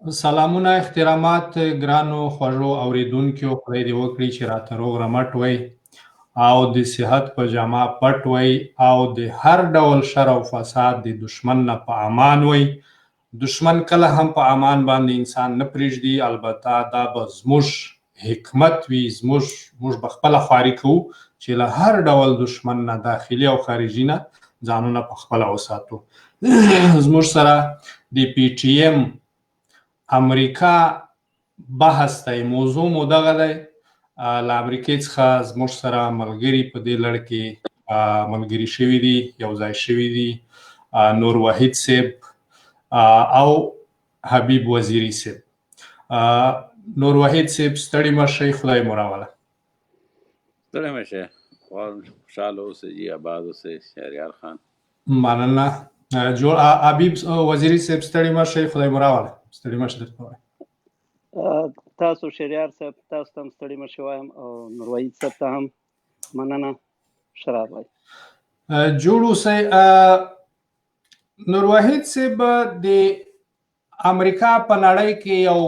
سلامونه احترامات ګرانو خوږو اوریدونکو خدای دې وکړي چې راته روغ رمټ وئ او د صحت په جامه پټ وئ او د هر ډول شر او فساد د دشمن نه په امان وئ. دشمن کله هم په امان باندې انسان نه پرېږدي، البته دا به زموږ حکمت وي، موږ به خپله خواري کوو چې له هر ډول دشمن نه داخلي او خارجي نه ځانونه په خپله وساتو. زموږ سره د پی ټي ایم امریکا بحث دی، موضوع مو دغه دی. له امریکې څخه زموږ سره ملګري په دې لړ کې ملګري شوي دي، یو ځای شوي دي نور وحید صاحب او حبیب وزیری صاحب. نور وحید صاحب ستړي مه شئ، خدای مو راوله. ستړي مه شئ، خوشحاله اوسئ جي، آباد اوسئ شهریار خان. مننه. حبیب وزیری صاحب ستړي مه شئ، خدای مو راوله. ستړي مه شئ. تاسو شهریار صاحب تاسو ته هم ستړي مه شئ وایم او نور وحید صاحب ته هم مننه. ښه راغلی. جوړ اوسئ. نور وحید صاحب د امریکا په نړۍ کې یو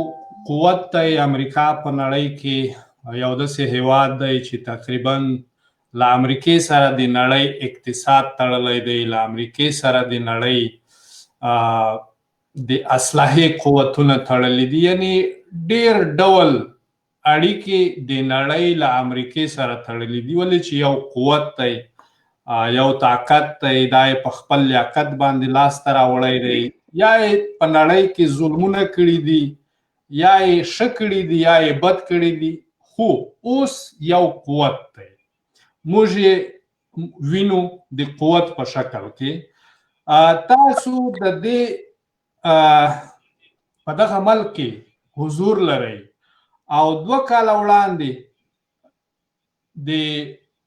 قوت دی. امریکا په نړۍ کې یو داسې هیواد دی چې تقریبا له امریکې سره د نړۍ اقتصاد تړلی دی، له امریکې سره د نړۍ د اسلحې قوتونه تړلي دي، یعنی ډیر ډول اړیکې د نړۍ له امریکې سره تړلي دي. ولې چې یو قوت دی، یو طاقت دی، دا یې په خپل لیاقت باندې لاسته راوړی دی، یا یې په نړۍ کې ظلمونه کړي دي، یا یې ښه کړي دي، یا یې بد کړي دي، خو اوس یو قوت دی. موږ یې وینو د قوت په شکل کې. تاسو د دې په دغه ملک کې حضور لرئ او 2 کاله وړاندې د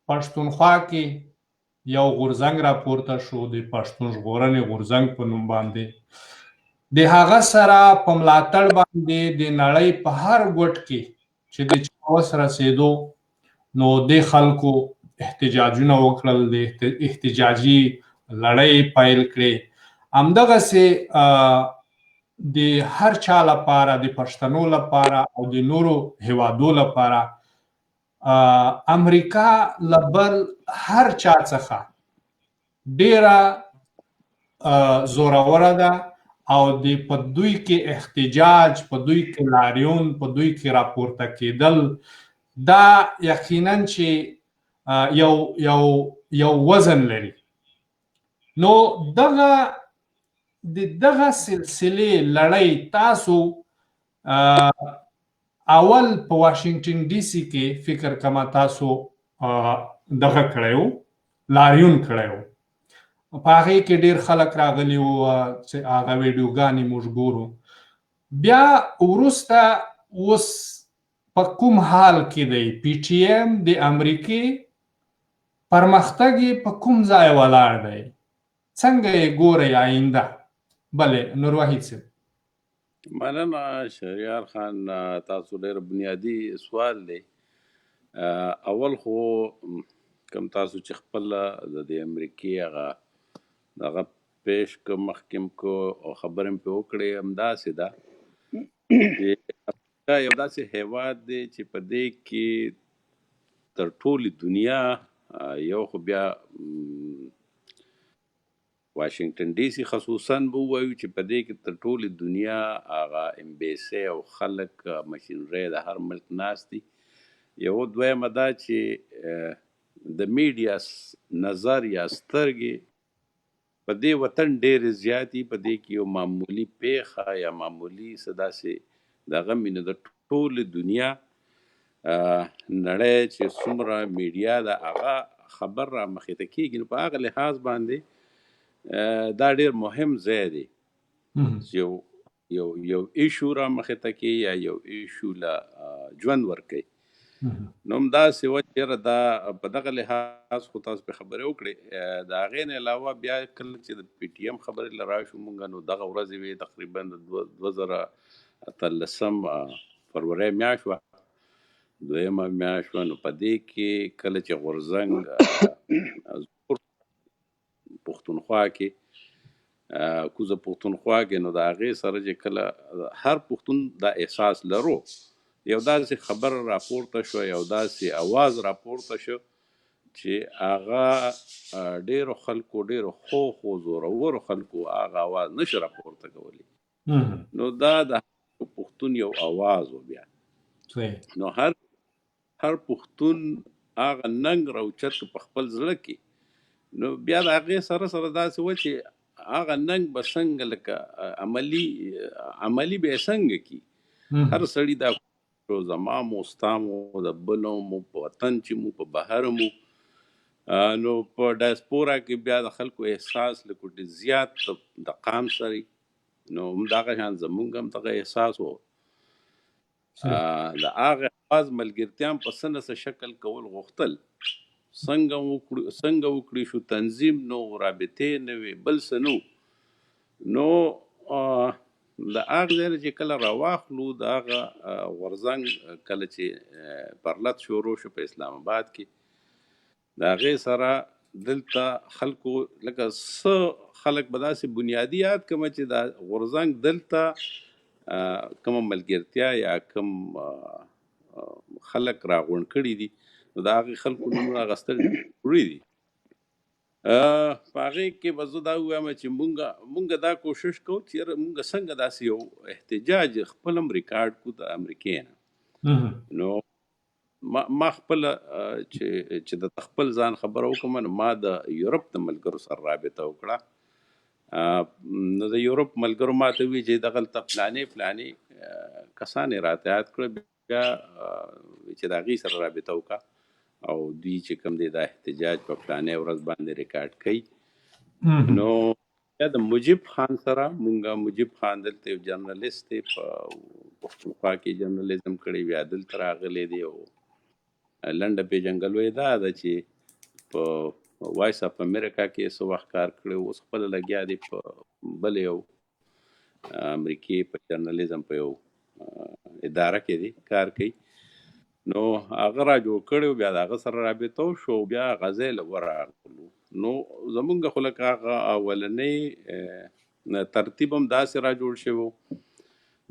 پښتونخوا کې یو غورځنګ راپورته شو، د پښتون ژغورنې غورځنګ په نوم باندې. د هغه سره په ملاتړ باندې د نړۍ په هر ګوټ کې چې د وس رسېدو، نو د خلکو احتجاجونه وکړل، د احتجاجي لړۍ پیل کړې. همدغسې د هر چا لپاره، د پښتنو لپاره او د نورو هیوادو لپاره امریکا له بل هر چا څخه ډیره زوروره ده او په دوی کې احتجاج، په دوی کې لاریون، په دوی کې راپورته کېدل، دا یقینا چې یو وزن لري. نو دغه سلسلې لړۍ تاسو اول په واشنگټن ډي سي کې فکر کوم تاسو دغه کړی و، لاریون کړی و، په هغې کې ډېر خلک راغلي وو چې هغه ویډیوګانې موږ ګورو. بیا وروسته اوس په کوم حال کې دی پی ټي ایم د امریکې؟ پرمختګ یې په کوم ځای ولاړ دی؟ څنګه یې ګورئ آینده؟ بله نور وحید صاحب. مننه شهریار خان، تاسو ډېر بنیادي سوال دی. اول خو کوم تاسو چې خپل د امریکې هغه پیش که مخکې کو او خبرې مې پرې وکړې، همداسې ده چې دا یو داسې هیواد دی چې په دې کې تر ټولې دنیا، یو خو بیا واشنگټن ډي سي خصوصا به ووایو چې په دې کې تر ټولې دنیا هغه امبیسۍ او خلک مشینرۍ د هر ملک ناست دي. یو دویمه دا چې د میډیا نظر یا سترګې په دې وطن ډېرې زیاتې، په دې کې یو معمولي پیښه یا معمولي څه داسې دغه مینه د ټولې دنیا نړۍ چې څومره میډیا د هغه خبر را مخې ته کېږي، نو په هغه لحاظ باندې دا ډېر مهم ځای دی چې یو ایشو را مخې ته کې یا یو ایشو له ژوند ورکوي. نو همداسې وه چې دا په دغه لحاظ خو تاسو پرې خبرې وکړې. د هغې نه علاوه بیا کله چې د پی ټي ایم خبرې له راشو مونږ، نو دغه ورځې وې تقریبا د 2018 فروری میاشت وه، 2مه میاشت وه. نو په دې کې کله چې غورځنګ پښتونخوا کې کوزه پښتونخوا کې، نو د هغې سره چې کله هر پښتون دا احساس لرو، یو داسې خبر راپورته شو، یو داسې اواز راپورته شو چې هغه ډېرو خلکو، ډېرو ښو زورورو خلکو هغه اواز نشي راپورته کولی. نو دا د پښتون یو اواز و. بیا نو هر پښتون هغه ننګ راوچت په خپل زړه کې، نو بیا د هغې سره سره داسې و چې هغه ننګ به څنګه لکه عملي به یې څنګه کي. هر سړي دا زما مو ستا مو د بلو مو په وطن چې مو په بهر مو، نو په ډایسپورا کې بیا د خلکو احساس لکه زیات د قام سره، نو همدغه شان زمونږ هم دغه احساس و. د هغه اواز ملګرتیا په څه نه څه شکل کول غوښتل، څنګه وکړي شو، تنظیم نو، رابطې نه وي، بل څه نو. نو د هغه ځای چې کله راواخلو، د هغه غورځنګ کله چې پرلت شروع شو په اسلام آباد کې، د هغې سره دلته خلکو لکه څه خلک به داسې بنیادي یاد کړم چې د غورځنګ دلته کومه ملګرتیا یا کوم خلک راغونډ کړي دي، نو د هغې خلکو نومونه اخیستل ضروري دي. په هغې کې به زه دا ووایم چې مونږ دا کوشش کوو چې یاره مونږ څنګه داسې یو احتجاج خپل هم ریکارډ کړو د امریکې نه. نو ما خپله چې د خپل ځان خبره وکړم، نو ما د یورپ د ملګرو سره رابطه وکړه. نو د یورپ ملګرو ما ته وویل چې دغلته فلانې کسان یې راته یاد کړه، بیا چې د هغې سره رابطه وکړه او دوی چې کوم دی دا احتجاج په فلانې ورځ باندې ریکارډ کوي. نو بیا د مجیب خان سره مونږ، مجیب خان دلته یو جرنالیست دی، په پښتونخوا کې جرنالیزم کړی، بیا دلته راغلی دی. او لنډه پیژنګلوی دا ده چې په وایس اف امریکا کې څه وخت کار کړی، اوس خپله لګیا دی په بل یو امریکې په جرنالیزم په یو اداره کې دی کار کوي. نو هغه را جوړ کړی، بیا د هغه سره رابطه وشو، بیا غزې له ورغلو. نو زمونږ خو لکه هغه اولنی ترتیب هم داسې را جوړ شوی،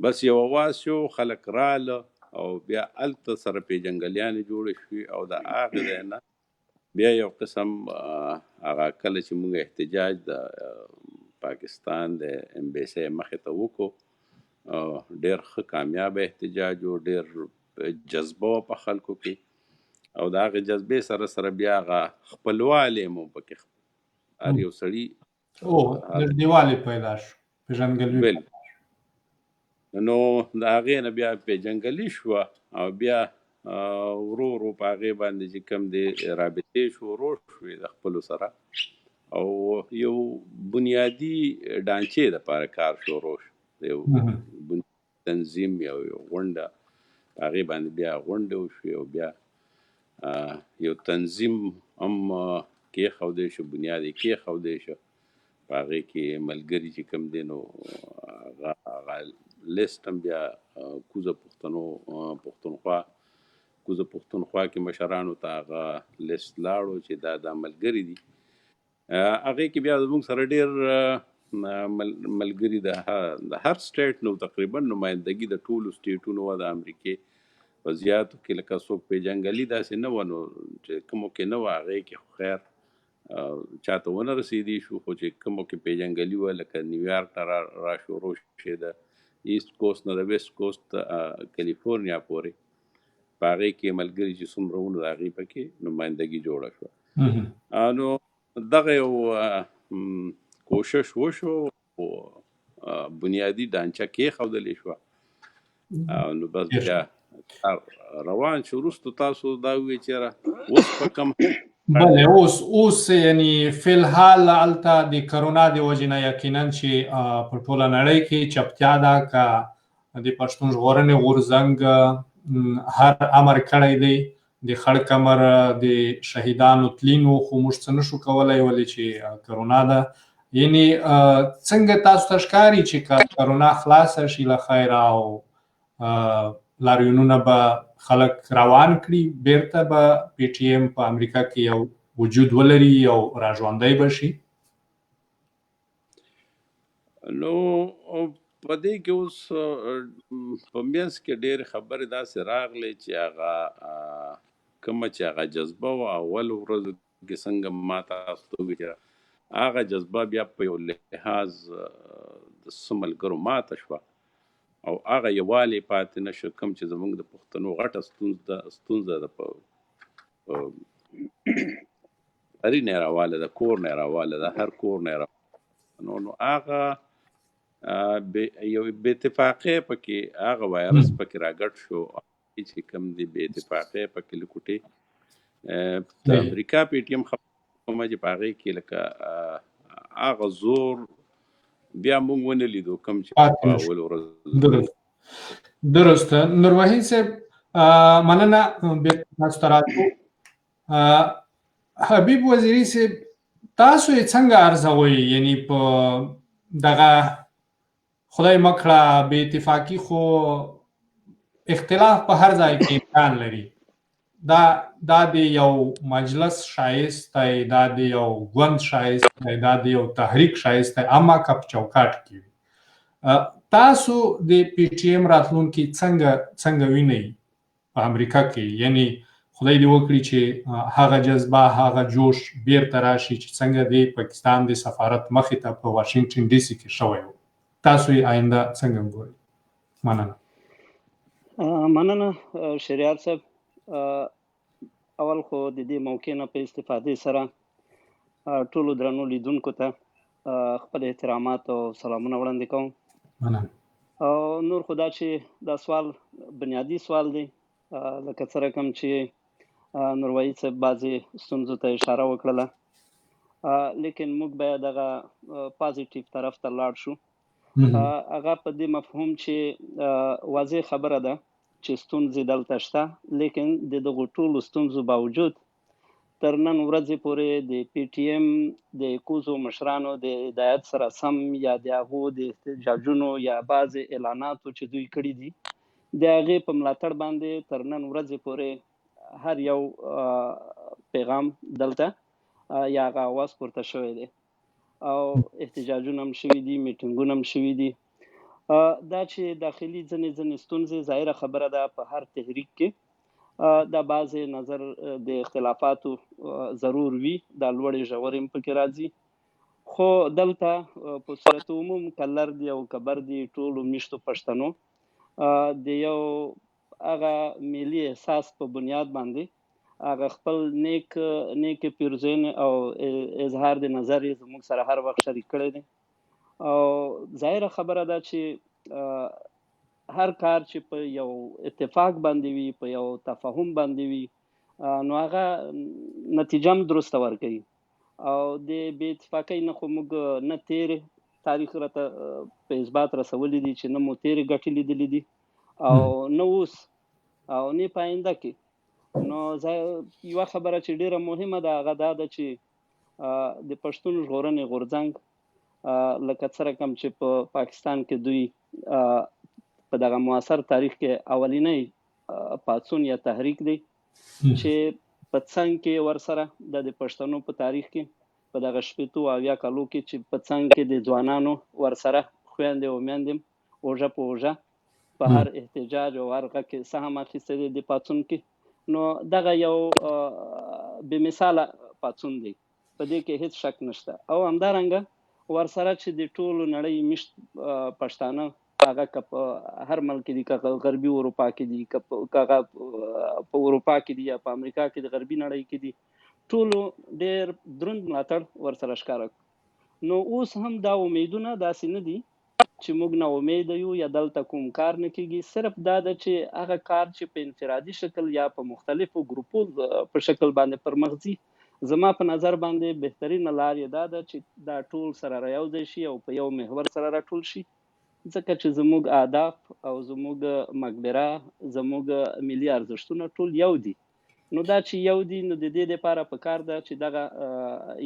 بس یو اواز شو، خلک راله او بیا هلته سره پیژنګلیانې جوړې شوې. او د هغې ځای نه بیا یو قسم هغه کله چې مونږ احتجاج د پاکستان د امبیسۍ مخې ته وکړو، ډېر ښه کامیابه احتجاج و، ډېر جذبه وه په خلکو کې. او د هغې جذبې سره سره بیا هغه خپلوالی مو پکې هر یو سړي نږدېوالی پیدا شو، پیژندګلوي. نو د هغې نه بیا پیژنګلي شوه، او بیا ورو ورو په هغې باندې چې کوم دی رابطې شروع شوې د خپلو سره، او یو بنیادي ډانچې دپاره کار شروع شو، یو تنظیم، یو غونډه، په هغې باندې بیا غونډې وشوې، او بیا یو تنظیم هم کېښودی شو، بنیاد یې کېښودی شو. په هغې کې ملګري چې کوم دی، نو هغه لیست هم بیا کوزه پښتونخوا کې مشرانو ته هغه لیست لاړو چې دا ملګري دي. هغې کې بیا زموږ سره ډېر ملګري د هر سټیټ نو تقریبا نمایندګي د ټولو سټیټونو وه د امریکې په زیاتو کې. لکه څوک پیژنګلي داسې نه وه، نو چې کومو کې نه وه هغې کې خو خیر چاته ونه رسېدی شو. خو چې کومو کې پیژنګلي وه، لکه نیویارک نه را شروع شوې، د ایست کوست نه د ویسټ کوست کیلیفورنیا پورې، په هغې کې ملګري چې څومره وو، د هغې پکې نمایندګي جوړه شوه. نو دغه یو کوشش وشو، بنیادي ډانچه کېښودلې شوه، نو بس بیا روان شو. وروسته تاسو دا ووایئ چې اوس په کوم بله اوس یعنی فی الحال هلته د کرونا د وجې نه یقینا چې په ټوله نړۍ کې چپتیا ده، که د پښتون ژغورنې غورځنګ هر امر کړی دی، د خړ کمر د شهیدانو تلین و، خو موږ څه نشو کولی ولې چې کرونا ده. یعنی څنګه تاسو ته ښکاري چې که کرونا خلاصه شي له خیره، او لاریونونه به خلک روان کړي، بیرته به پی ټي ایم په امریکا کې یو وجود ولري او راژوندی به شي؟ نو په دې کې اوس په منځ کې ډېرې خبرې داسې راغلې چې هغه کومه چې هغه جذبه وه اول ورځو کې څنګه ما تاسو ته وویل چې هغه جذبه بیا په یو لحاظ د څه ملګرو ماته شوه او هغه یووالی پاتې نه شو کوم چې زموږ د پښتنو غټه ستونزه ده په هرې نه راواله ده کور نه راواله ده هر کور نه راواله نو هغه یو بې اتفاقۍ پکې هغه وایرس پکې راګډ شو چې کوم دی بې اتفاقۍ پکې لکوټې د امریکا پی ټي ایم خبره چې په هغې کې لکه هغه زور بیا موږ ونه لیدو کوم چې په اول ورځ درسته. نور وحید صاحب مننه بیا تاسو ته راتلو. حبیب وزیري صاحب تاسو یې څنګه ارزوئ؟ یعنی په دغه خدای مکړه بې اتفاقي خو اختلاف په هر ځای کې امکان لري. دا د یو مجلس شایست دی، دا د یو ګوند شایست دی، دا د یو تحریک شایست دی، اما که په چوکاټ کې وي. تاسو د پی ټي ایم راتلونکي څنګه وینئ په امریکا کې؟ یعنی خدای دې وکړي چې هغه جذبه هغه جوش بیرته راشي چې څنګه د پاکستان د سفارت مخې ته په واشنګټن ډي سي کې شوی و. تاسو یې آینده څنګه ګورئ؟ مننه شریار صاحب. اول خو د دې موقع نه په استفادې سره ټولو درنو لیدونکو ته خپل احترامات او سلامونه وړاندې کوم. او نور خدا چې دا سوال بنیادی سوال دی، لکه څه رقم چې نور وحید صاحب بعضې ستونزو ته اشاره وکړله، لیکن موږ باید هغه پازیټیو طرف ته لاړ شو. هغه په دې مفهوم چې واضح خبره ده چې ستونزې دلته شته، لیکن د دغو ټولو ستونزو باوجود تر نن ورځې پورې د پی ټي ایم د کوزو مشرانو د هدایت سره سم یا د هغو د احتجاجونو یا بعضې اعلاناتو چې دوی کړي دي د هغې په ملاتړ باندې تر نن ورځې پورې هر یو پیغام دلته یا هغه اواز پورته شوی دی او احتجاجونه هم شوي دي، میټینګونه هم شوي دي. دا چې داخلي ځینې ستونزې ظاهره خبره ده په هر تحریک کې دا بعضې نظر د اختلافاتو ضرور وي، دا لوړې ژورې هم پکې راځي، خو دلته په صورت عموم که لر دي او که بر دي ټولو میشتو پښتنو د یو هغه ملي احساس په بنیاد باندې هغه خپل نیک پیرزوین او اظهار د نظر یې زموږ سره هر وخت شریک کړی دی. او ظاهره خبره ده چې هر کار چې په یو اتفاق باندې وي، په یو تفاهم باندې وي، نو هغه نتیجه هم درسته ورکوي. او د بې اتفاقۍ نه خو موږ نه تېرې تاریخ راته په اثبات رسولی دي چې نه مو تېرې ګټې لیدلې دي او نه اوس او نه په آینده کې. نو یوه خبره چې ډیره مهمه ده هغه دا ده چې د پښتون ژغورنې غورځنګ لکه څه رقم چې په پاکستان کې دوی په دغه معاصر تاریخ کې اولینی پاڅون یا تحریک دی چې په څنګ کې ورسره د پښتنو په تاریخ کې په دغه شپېتو اویا کالو کې چې په څنګ کې د ځوانانو ورسره خویندې او میندې اوژه په اوژه په هر احتجاج او هر غږ کې سهم اخیستی دی د پاڅون کې. نو دغه یو بې مثاله پاڅون دی، په دې کې هیڅ شک نشته. او همدارنګه ورسره چې د ټولو نړۍ میشت پښتانه هغه که په هر ملک کې دي، که غربي اروپا کې دي، که هغه په اروپا کې دي یا په امریکا کې د غربي نړۍ کې دي، ټولو ډېر دروند ملاتړ ورسره ښکاره کړو. نو اوس هم دا امیدونه داسې نه دي چې موږ نا امیده یو یا دلته کوم کار نه کیږي. صرف دا ده چې هغه کار چې په انفرادي شکل یا په مختلفو ګروپو په شکل باندې پرمخ ځي، زما په نظر باندې بهترینه لار یې دا ده چې دا ټول سره رایوځای شي او په یو محور سره راټول شي، ځکه چې زموږ اهداف او زموږ مقبره زموږ ملي ارزښتونه ټول یو دي. نو دا چې یو دي، نو د دې لپاره پکار ده چې دغه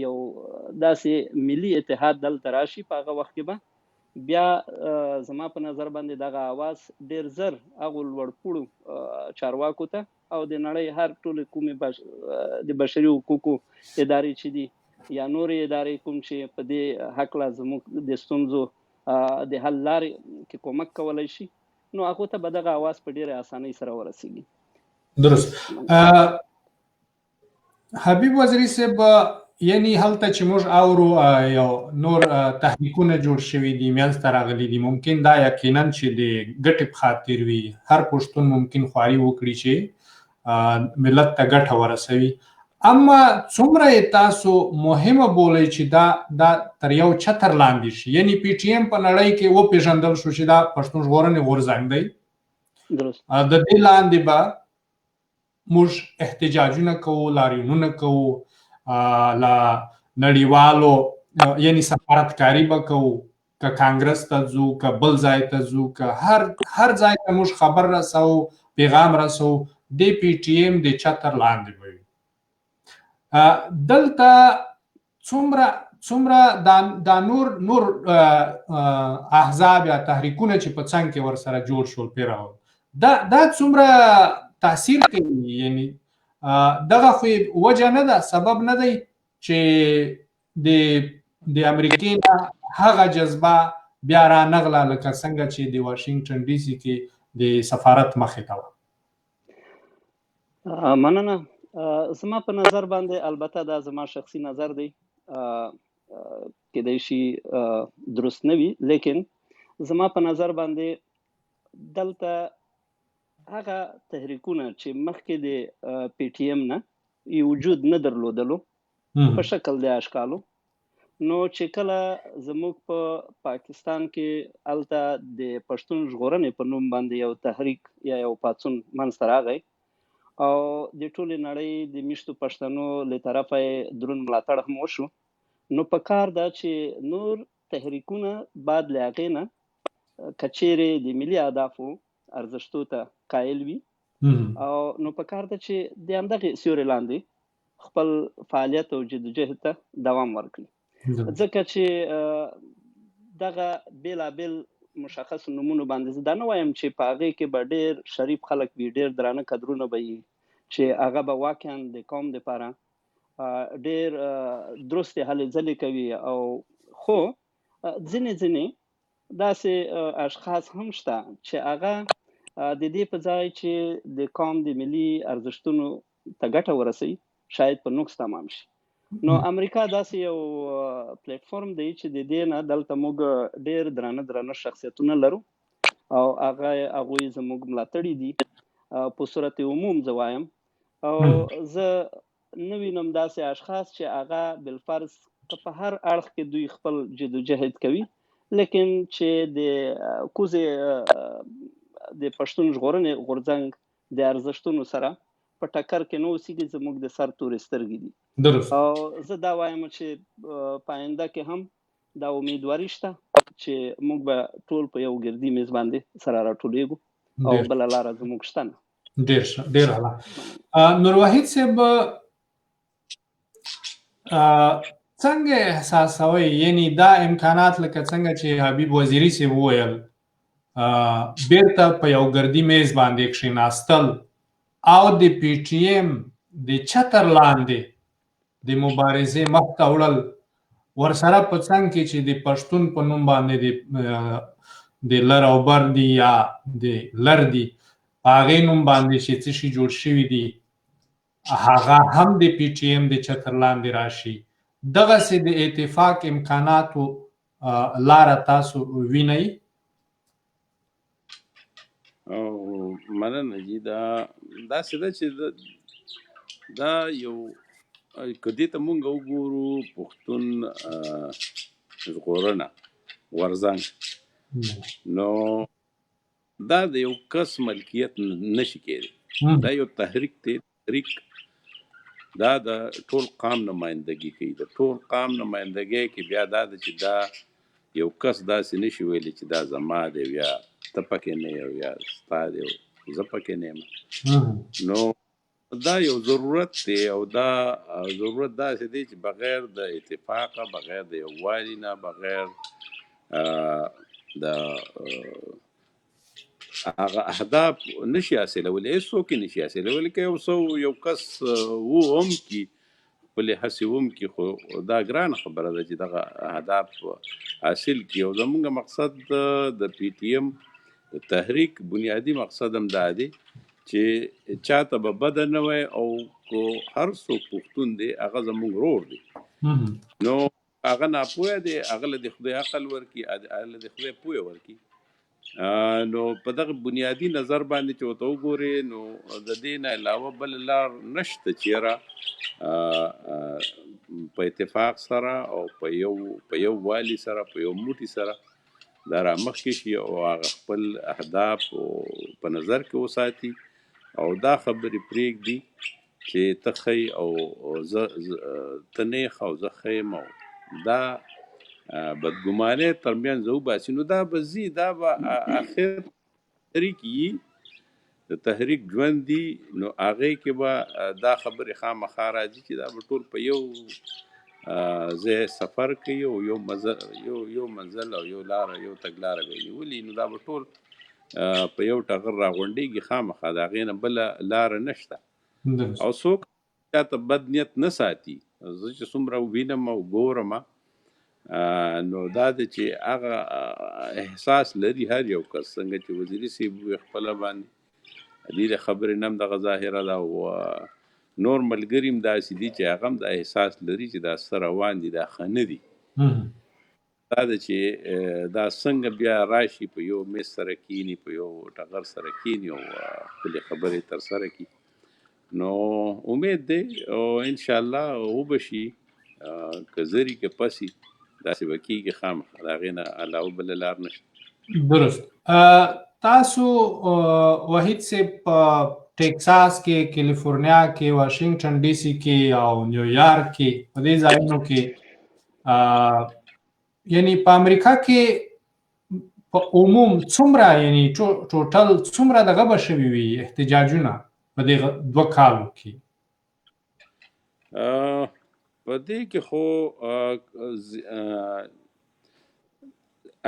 یو داسې ملي اتحاد دلته راشي. په هغه وخت کې به بیا زما په نظر باندې دغه आवाज ډیر زر هغو لوړپوړو چارواکو ته او د نړۍ هر ټولې کومې د بشري حقوقو ادارې چې دي یا نورې ادارې کوم چې په دې هکله زموږ د ستونزو د حل لارې کې کومک کولی شي، نو هغو ته به دغه اواز په ډېرې اسانۍ سره ورسیږي. درست. حبیب وزیری صاحب، یعنی هلته چې موږ اورو یو نور تحریکونه جوړ شوي دي، منځته راغلي دي، ممکن دا یقینا چې د ګټې په خاطر وي، هر پښتون ممکن خواري وکړي چې ملت ته ګټه ورسوي، اما څومره یې تاسو مهمه بولئ چې دا تر یو چتر لاندې شي؟ یعنی پی ټي ایم په نړۍ کې وپېژندل شو چې دا پښتون ژغورنې غورځنګ دی، درست. د دې لاندې به موږ احتجاجونه کوو، لاریونونه کوو، له نړیوالو یعنی سفارتکاري به کوو، که کانګرس ته ځو، که بل ځای ته ځو، که هر ځای ته موږ خبر رسوو، پیغام رسوو، د پی ټي ایم د چتر لاندې به وي. دلته څومره دا نور احزاب یا تحریکونه چې په څنګ کې ورسره جوړ شول پیراول، دا څومره تاثیر کوي؟ یعنی دغه خو وجه نه ده، سبب نه دی چې د امریکې نه هغه جذبه بیا رانغله لکه څنګه چې د واشنګټن ډي سي کې د سفارت مخې ته وه. مننه. زما په نظر باندې، البته دا زما شخصي نظر دی، کېدای شي درست نه وي، لیکن زما په نظر باندې دلته هغه تحریکونه چې مخکې د پی ټي ایم نه وجود نه درلودلو په شکل د اشکالو، نو چې کله زموږ په پاکستان کې هلته د پښتون ژغورنې په نوم باندې یو تحریک یا یو پاڅون منځته راغی او د ټولې نړۍ د میشتو پښتنو له طرفه یې دروند ملاتړ هم وشو، نو په کار ده چې نور تحریکونه بعد له هغې نه که چیرې د ملي اهدافو ارزښتو ته قایل وي، او نو په کار ده چې د همدغې سیوري لاندې خپل فعالیت او جدوجهد ته دوام ورکړي، ځکه چې دغه بېلابېل مشخص نومونو باندې زه دا نه وایم چې په هغې کې به ډېر شریف خلک وي، ډېر درانه کدرونه به وي چې هغه به واقعا د قوم دپاره ډېر درستې هلې ځلې کوي، او خو ځینې داسې اشخاص هم شته چې هغه د دې په ځای چې د قوم د ملي ارزښتونو ته ګټه ورسوي، شاید په نقص تمام شي. نو امریکا داسې یو پلیټ فارم دی چې د دې نه دلته موږ ډېر درانه شخصیتونه لرو او هغوی زموږ ملاتړي دي په صورت عموم زه وایم، او زه نه وینم داسې اشخاص چې هغه بالفرض که په هر اړخ کې دوی خپل جدوجهد کوي، لیکن چې د کوزې د پښتون ژغورنې غورځنګ د ارزښتونو سره په ټکر کې نه اوسېږي، زموږ د سر تورې سترګې دي. او زه دا وایم چې په آینده کې هم دا امیدواري شته چې موږ به ټول په یو ګردي میز باندې سره راټولېږو او بله لاره زموږ شته نه. ډېر اعلی. نور وحید صاحب، څنګه احساسوئ یعنی دا امکانات لکه څنګه چې حبیب وزیری صاحب وویل، بیرته په یو ګردي میز باندې کښېناستل او د پی ټي ایم د چتر لاندې د مبارزې مخ ته وړل، ورسره په څنګ کې چې د پښتون په نوم باندې د لر او بر دي یا د لر دي، په هغې نوم باندې چې څه شي جوړ شوي دي هغه هم د پی ټي ایم د چتر لاندې راشي، دغسې د اتفاق امکاناتو لاره تاسو وینئ؟ مننه جي. داسې ده چې دا یو که دې ته مونږ وګورو پښتون ژغورنه غورځنګ، نو دا د یو کس ملکیت نشي کېدی، دا یو تحریک دی. تحریک دا د ټول قام نمایندګي کوي، د ټول قام نمایندګۍ کې بیا دا ده چې دا یو کس داسې نشي ویلی چې دا زما دی یا ته پکې نه یو یا ستا دی زه پکې نه یم. نو دا یو ضرورت دی، او دا ضرورت داسې دی چې بغیر د اتفاقه، بغیر د یووالي نه، بغیر د هغه اهداف نشي حاصلولی، هېڅوک یې نشي حاصلولی. که یو کس هم کې خپلې هڅې وکړي، خو دا ګرانه خبره ده چې دغه اهداف حاصل کړي. او زموږ مقصد د پی ټي ایم د تحریک بنیادي مقصد هم دا دی چې چاته به بده نه وای، او کو هر څوک پښتون دی هغه زموږ ورور دی، نو هغه ناپوهه دی، هغه له د خدای عقل ورکړي، هغه له د خدای پوهه ورکړي. نو په دغه بنیادي نظر باندې چې ورته وګورې، نو د دې نه علاوه بل لار نشته چې په اتفاق سره او په یو والي سره، په یو موټي سره دا رامخکې شي او هغه خپل اهداف په نظر کې وساتي، او دا خبرې پرېږدي چې ته ښه او ته نیخ او زه ښه یم، او دا بدګمانۍ ترمنځ وباسي. نو دا به ځي، دا به اخر تحریک وي، د تحریک ژوند دي، نو هغې کې به دا خبرې خامخا راځي چې دا به ټول په یو ځای سفر کوي او یو منزل او یو تګلاره به یې نیولي، نو دا به ټول په یو ټغر راغونډېږي خامخا، د هغې نه بله لاره نشته. او څوک چاته بد نیت نه ساتي، زه چې څومره وینم او ګورم، نو دا ده چې هغه احساس لري هر یو کس، څنګه چې وزیري صاحب وویل خپله باندې دې خبرې نه هم دغه ظاهره ده، او نور ملګري هم داسې دي چې هغه هم دا احساس لري چې دا څه روان دي، دا ښه نه دي. دا ده چې دا څنګه بیا راشي په یو میز سره کینی، په یو ټغر سره کینی او خپلې خبرې ترسره کړي. نو امید دی او انشاءالله وبشي، که زري که پسي داسې به کېږي خامخا، د هغې نه علاوه بله لار نشته. درست. تاسو وحید صاحب په ټیکساس کې، کیلیفورنیا کې، واشنگټن ډي سي کې او نیویارک کې، په دې ځایونو کې یعنی په امریکا کې په عموم څومره، یعنی ټوټل څومره دغه به شوي وي احتجاجونه په دې 2 کالو کې؟ په دې کې خو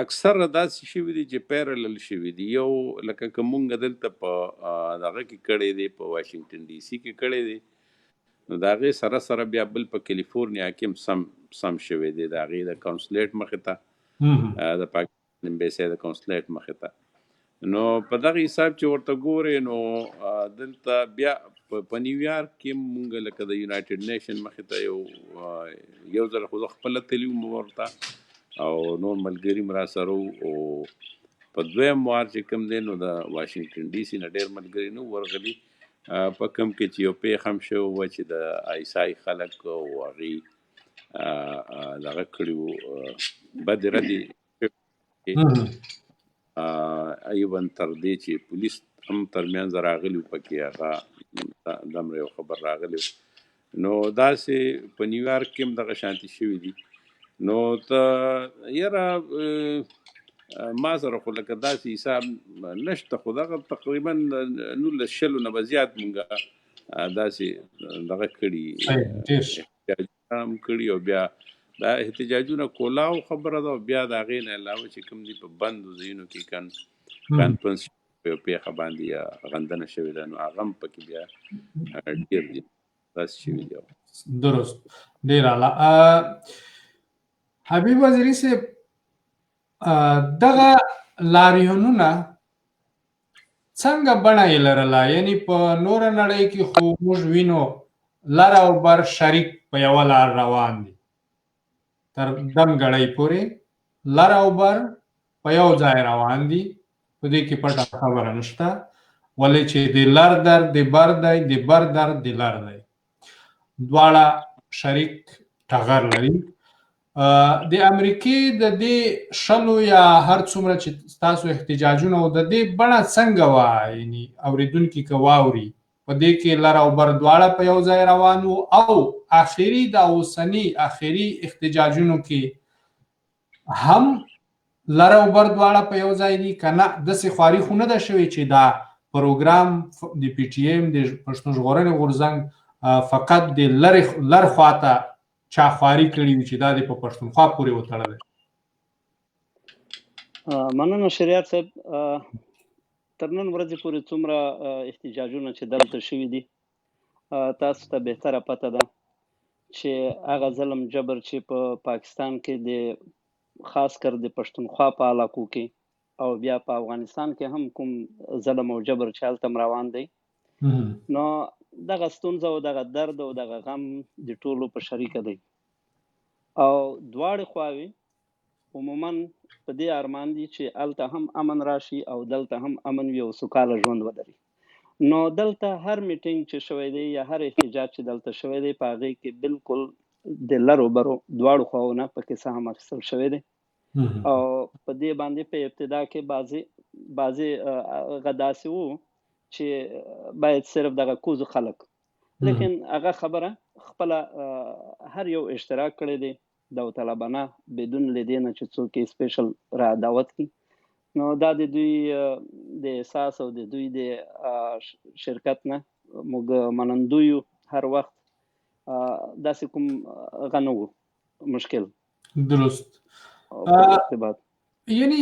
اکثره داسې شوي دي چې پیرلل شوي دي. یو لکه که مونږ دلته په دغه کې کړی دی، په واشنګټن ډي سي کې کړی دی، نو د هغې سره سره بیا بل په کیلیفورنیا کې هم سم شوی دی، د هغې د کونسلیټ مخې ته، د پاکستان امبیسۍ د کونسلیټ مخې ته. نو په دغه حساب چې ورته ګورې، نو دلته بیا په نیویارک کې مونږ لکه د یونایټډ نیشن مخې ته یو ځل خو زه خپله تللي وم ورته، او نور ملګري م راسره وو، او په 2م وار چې کوم دی، نو د واشنګټن ډي سي نه ډېر ملګري نه ورغلي، په کوم کې چې یو پیښه هم شوې وه چې د عیسائی خلک او هغې دغه کړي وو، بدې ردې ایون تر دې چې پولیس هم ترمنځ راغلي وو، پکې هغه دومره یو خبر راغلی و. نو داسې په نیویارک کې هم دغه شانتي شوي دي. نو ته یاره ما سره خو لکه داسې حساب نشته، خو دغه تقریبا 19 نه به زیات مونږه داسې دغه کړي، احتجاجونه هم کړي، او بیا دا احتجاجونه کولاو خبره ده، او بیا د هغې نه علاوه چې کوم دي په بندو ځایونو کې کانفرنس په یو پیښه باندې یا غندنه شوې ده، نو هغه هم پکې بیا ډېر دي داسې شوي دي. درست، ډېر اعلی. حبیب وزیري صاحب، دغه لاریونونه څنګه بڼه یې لرله؟ یعنی په نوره نړۍ کې خو موږ وینو لر او بر شریک په یوه لار روان دي، تر دمګړۍ پورې لر او بر په یو ځای روان دي، په دې کې پټه خبره نشته، ولې چې د لر درد د بر دی، د بر درد د لر دی، دواړه شریک ټغر لري. د امریکې د دې 100 یا هر څومره چې ستاسو احتجاجونه او د دې بڼه څنګه وه؟ یعنی اورېدونکي که واوري، په دې کې لر او بر دواړه په یو ځای روان وو، او آخري د اوسني آخري احتجاجونو کې هم لر او بر دواړه په یو ځای دي که نه؟ داسې خواري خو نه ده شوې چې دا پروګرام د پی ټي ایم د پښتون ژغورنې غورځنګ فقط د لر خواته چا خواري کړي وي چې دا د په پښتونخوا پورې وتړلی؟ مننه شریعت صاحب. تر نن ورځې پورې څومره احتجاجونه چې دلته شوي دي، تاسو ته بهتره پته ده چې هغه ظلم جبر چې په پاکستان کې د خاص کر د پښتونخوا په علاقو کې او بیا په افغانستان کې هم کوم ظلم او جبر چې هلته روان دی نو دغه ستونزه او دغه درد او دغه غم د ټولو په شریکه دی او دواړه خواوې عموما په دې ارمان دي چې هلته هم امن راشي او دلته هم امن وي او سوکاله ژوند ولري نو دلته هر میټینګ چې شوی دی یا هر احتجاج چې دلته شوی دی په هغې کې بالکل د لرو برو دواړو خواوو نه پکې سهم اخیستل شوی دی او په دې باندې په ابتدا کې بعضې هغه داسې وو چې باید صرف دغه کوزو خلک لیکن هغه خبره خپله هر یو اشتراک کړی دی داوطلبانه بدون لدې نه چې څوک یې سپیشل را دعوت کړي نو دا د دوی د احساس او د دوی د شرکت نه موږ منندوی یو هر وخت داسې کوم هغه نه و مشکل درست ارتباط یعنی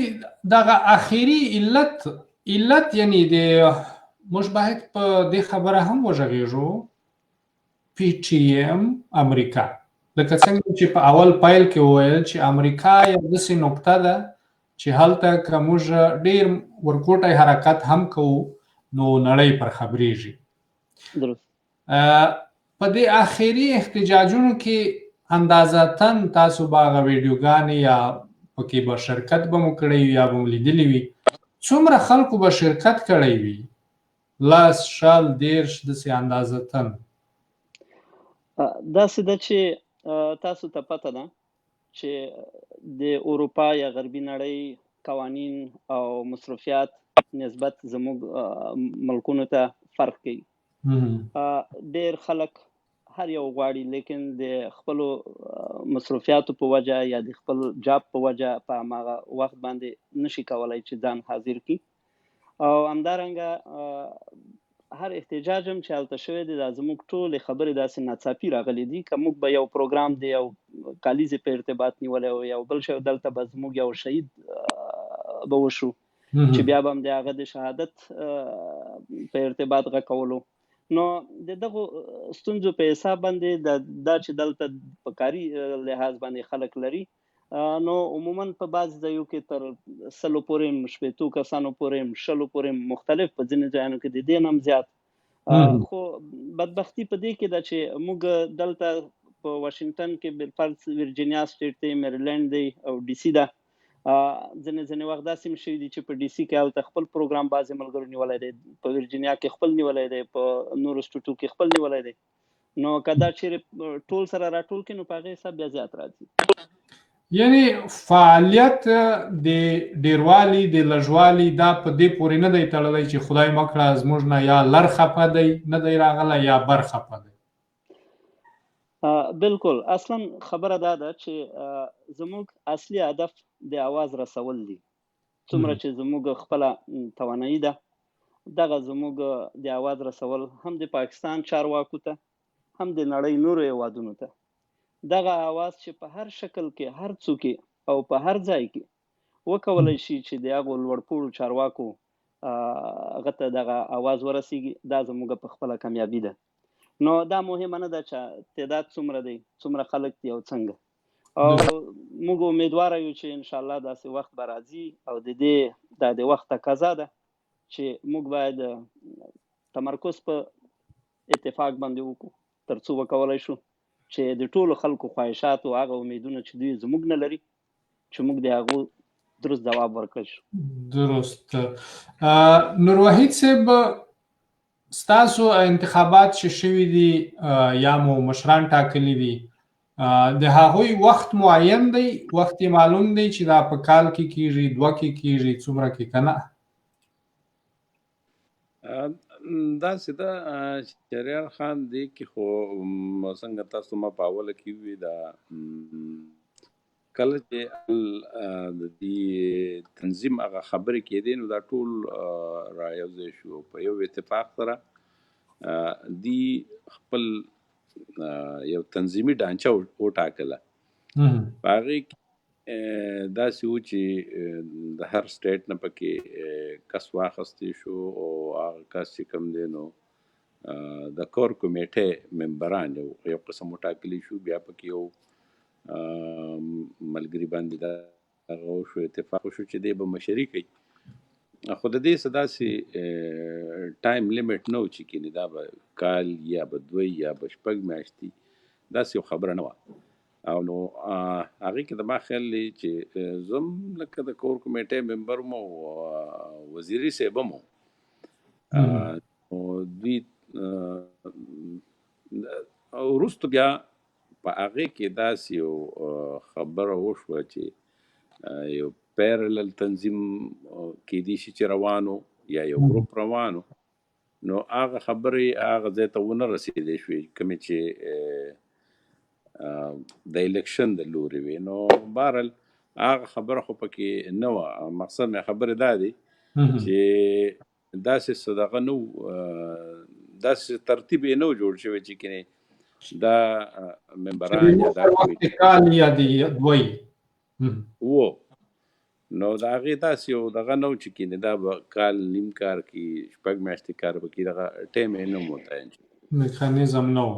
دغه اخیری علت یعنی د موږ باید په دې خبره هم وژغېږو پی ټی ایم امریکا لکه څنګه چې په اول پیل کې وویل چې امریکا یو داسې نقطه ده چې هلته که موږ ډېر ورکوټی حرکت هم کوو نو نړۍ پر خبرېږي درست په دې اخري احتجاجونو کې اندازتاً تاسو به هغه ویډیوګانې یا پکې به شرکت به مو کړی وي یا به مو لیدلي وي څومره خلکو به شرکت کړی وي 10 شل 10 داسې اندازتاً داسې ده چې تاسو ته پته ده چې د اروپا یا غربي نړۍ قوانین او مصرفیات نسبت زموږ ملکونو ته فرق کوي ډېر خلک هر یو غواړي لیکن د خپلو مصرفیاتو په وجه یا د خپل جاب په وجه په هماغه وخت باندې نشي کولی چې ځان حاضر کړي او همدارنګه هر احتجاج هم چې هلته شوی دی دا زموږ ټولې خبرې داسې ناڅاپي راغلي دي که موږ به یو پروګرام دی یو کالیزې په ارتباط نیولی او یو بل شی دلته به زموږ یو شهید به وشو چې بیا به هم د هغه د شهادت په ارتباط غږ کولو نو د دغو ستونزو په حساب باندې دا چې دلته په کاري لحاظ باندې خلک لري نو عموما په بعض ځایو کې تر 100 پورې شپېتو کسانو پورې 100 پورې مختلف په ځینې ځایونو کې د دې نه هم زیات خو بدبختي په دې کې ده چې موږ دلته په واشنگټن کې بالفرض ورجینیا سټیټ دی میریلینډ دی او ډي سي ده ځینې وخت داسې هم شوي دي چې په ډي سي کې هلته خپل پروګرام بعضې ملګرو نیولی دی په ورجینیا کې خپل نیولی دی په نورو سټیټو کې خپل نیولی دی نو که دا چیرې ټول سره راټول کړي نو په هغې حساب بیا زیات راځي یعنی فعالیت د ډیروالي د لږوالي دا په دې پورې نه دی تړلی چې خدای مکړه زموږ نه یا لر خفه دی نه دی راغلی یا بر خفه دی بالکل اصلا خبره دا ده چې زموږ اصلي هدف د اواز رسول دي څومره چې زموږ خپله توانایي ده دغه زموږ د اواز رسول هم د پاکستان چارواکو ته هم د نړۍ نورو هیوادونو ته دغه اواز چې په هر شکل کې هر څوک او په هر ځای کې وکولای شي چې د هغو لوړپوړو چارواکو هغه ته دغه اواز ورسیږي دا زموږ په خپله کامیابي ده نو دا مهمه نه ده چې تعداد څومره دی څومره خلک دي او څنګه او موږ امیدواره یو چې انشاءالله داسې وخت به راځي او د دې دا د وخت تقاضا ده چې موږ باید تمرکز په اتفاق باندې وکړو تر څو وکولای شو چې د ټولو خلکو خواهشات او هغه امیدونه چې دوی زموږ نه لري چې موږ د هغو درست ځواب ورکړی شو درست نور وحید صاحب ستاسو انتخابات چې شوي دي یا مو مشران ټاکلي دي د هغوی وخت معین دی وخت معلوم دی چې دا په کال کې کیږي 2 کې کیږي څومره کې که نه داسې ده شهریار خان دی کې خو څنګه تاسو ما په اوله کې وي دا کله چې د دې تنظیم هغه خبرې کېدې نو دا ټول را یوځای شو په یو اتفاق سره دی خپل یو تنظیمي ډانچه وټاکله په هغې کې داسې و چې د هر سټیټ نه پکې کس واخیستی شو او هغه کس چې کوم دی نو د کور کمیټې ممبران یو قسم وټاکلی شو، بیا پکې یو ملګري باندې دغه وشو، اتفاق وشو چې دی به مشري کوي. خو د دې څه داسې ټایم لیمټ نه و چې کینې دا به کال یا به 2 یا به 6 میاشتې، داسې یو خبره نه وه. او نو هغې کې د ما خیال دی چې زه هم لکه د کور کمیټې ممبر وم او وزیري صاحب هم و، نو دوی وروستو بیا په هغې کې داسې یو خبره وشوه چې یو پیرلل تنظیم کیدی شي چې روانو یا یو ګروپ روانو، نو هغه خبرې هغه ځای ته ونه رسېدې شوې کومې چې د الیکشن د لورې وې. نو بهرحال هغه خبره خو پکې نه وه. مقصد مې خبرې دا دی چې داسې څه دغه نه و، داسې ترتیب یې نه و جوړ شوی چې کنې دا ممبران یا دا کال یا د 2 و، نو د هغې داسې یو دغه نه و چې کنې دا به کال نیم کار کې 6 میاشتې کار به کې، دغه ټایم یې نه متعین شو، میکانیزم نه و.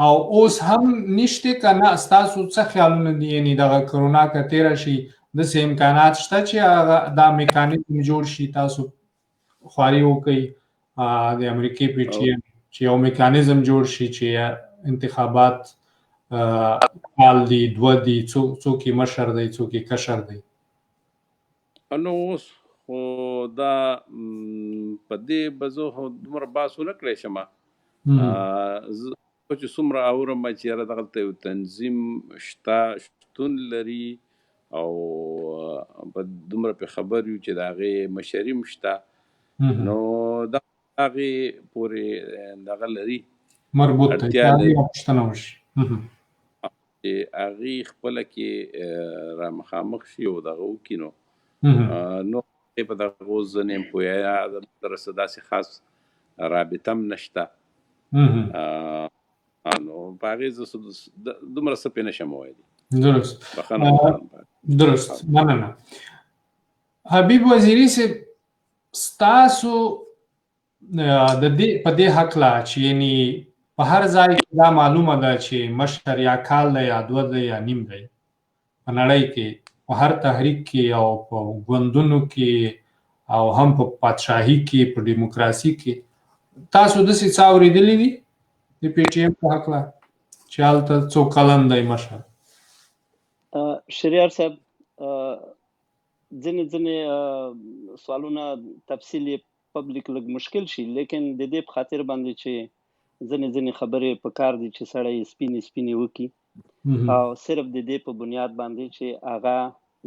او اوس هم نشته که نه؟ ستاسو څه خیالونه دي؟ یعنې دغه کرونا که تېره شي داسې امکانات شته چې هغه دا میکانیزم جوړ شي، تاسو خواري وکړئ د امریکې پی ټي ایم چې یو میکانیزم جوړ شي چې انتخابات کال دی 2 دی، څوک یې مشر دی څوک یې کشر دی؟ نو اوس خو دا په دې به زه دومره بحث ونه کړی شمه. زه چې څومره اورم چې یاره دغلته یو تنظیم شتون لري او په دومره پې خبر یو چې د هغې مشري هم شته، نو دا هغې پورې دغه لري مربوط دی اړتیا لري پوښتنه وشي چې هغې خپله کې را مخامخ شي او دغه وکړي. نو په دغه اوس زه نه یم پوهه، در څه داسې خاص رابطه هم نشته، نو په هغې زه دومره څه پې نشم ویلی. درست، مننه. حبیب وزیري صاحب، ستاسو د دې په دې هکله چې یعنې په هر ځای کې دا معلومه ده چې مشر یا کال دی یا 2 دی یا نیم دی په نړۍ کې، په هر تحریک کې او په ګوندونو کې او هم په پادشاهي کې په ډیموکراسي کې، تاسو داسې څه اورېدلي دي د پی ټي ایم په هکله چې هلته څو کلن دی مشر؟ شهریار صاحب، ځینې سوالونه تفصیل یې پبلیک لږ مشکل شي، لیکن د دې په خاطر باندې چې ځینې خبرې په کار دي چې سړی سپینې وکړي او صرف د دې په بنیاد باندې چې هغه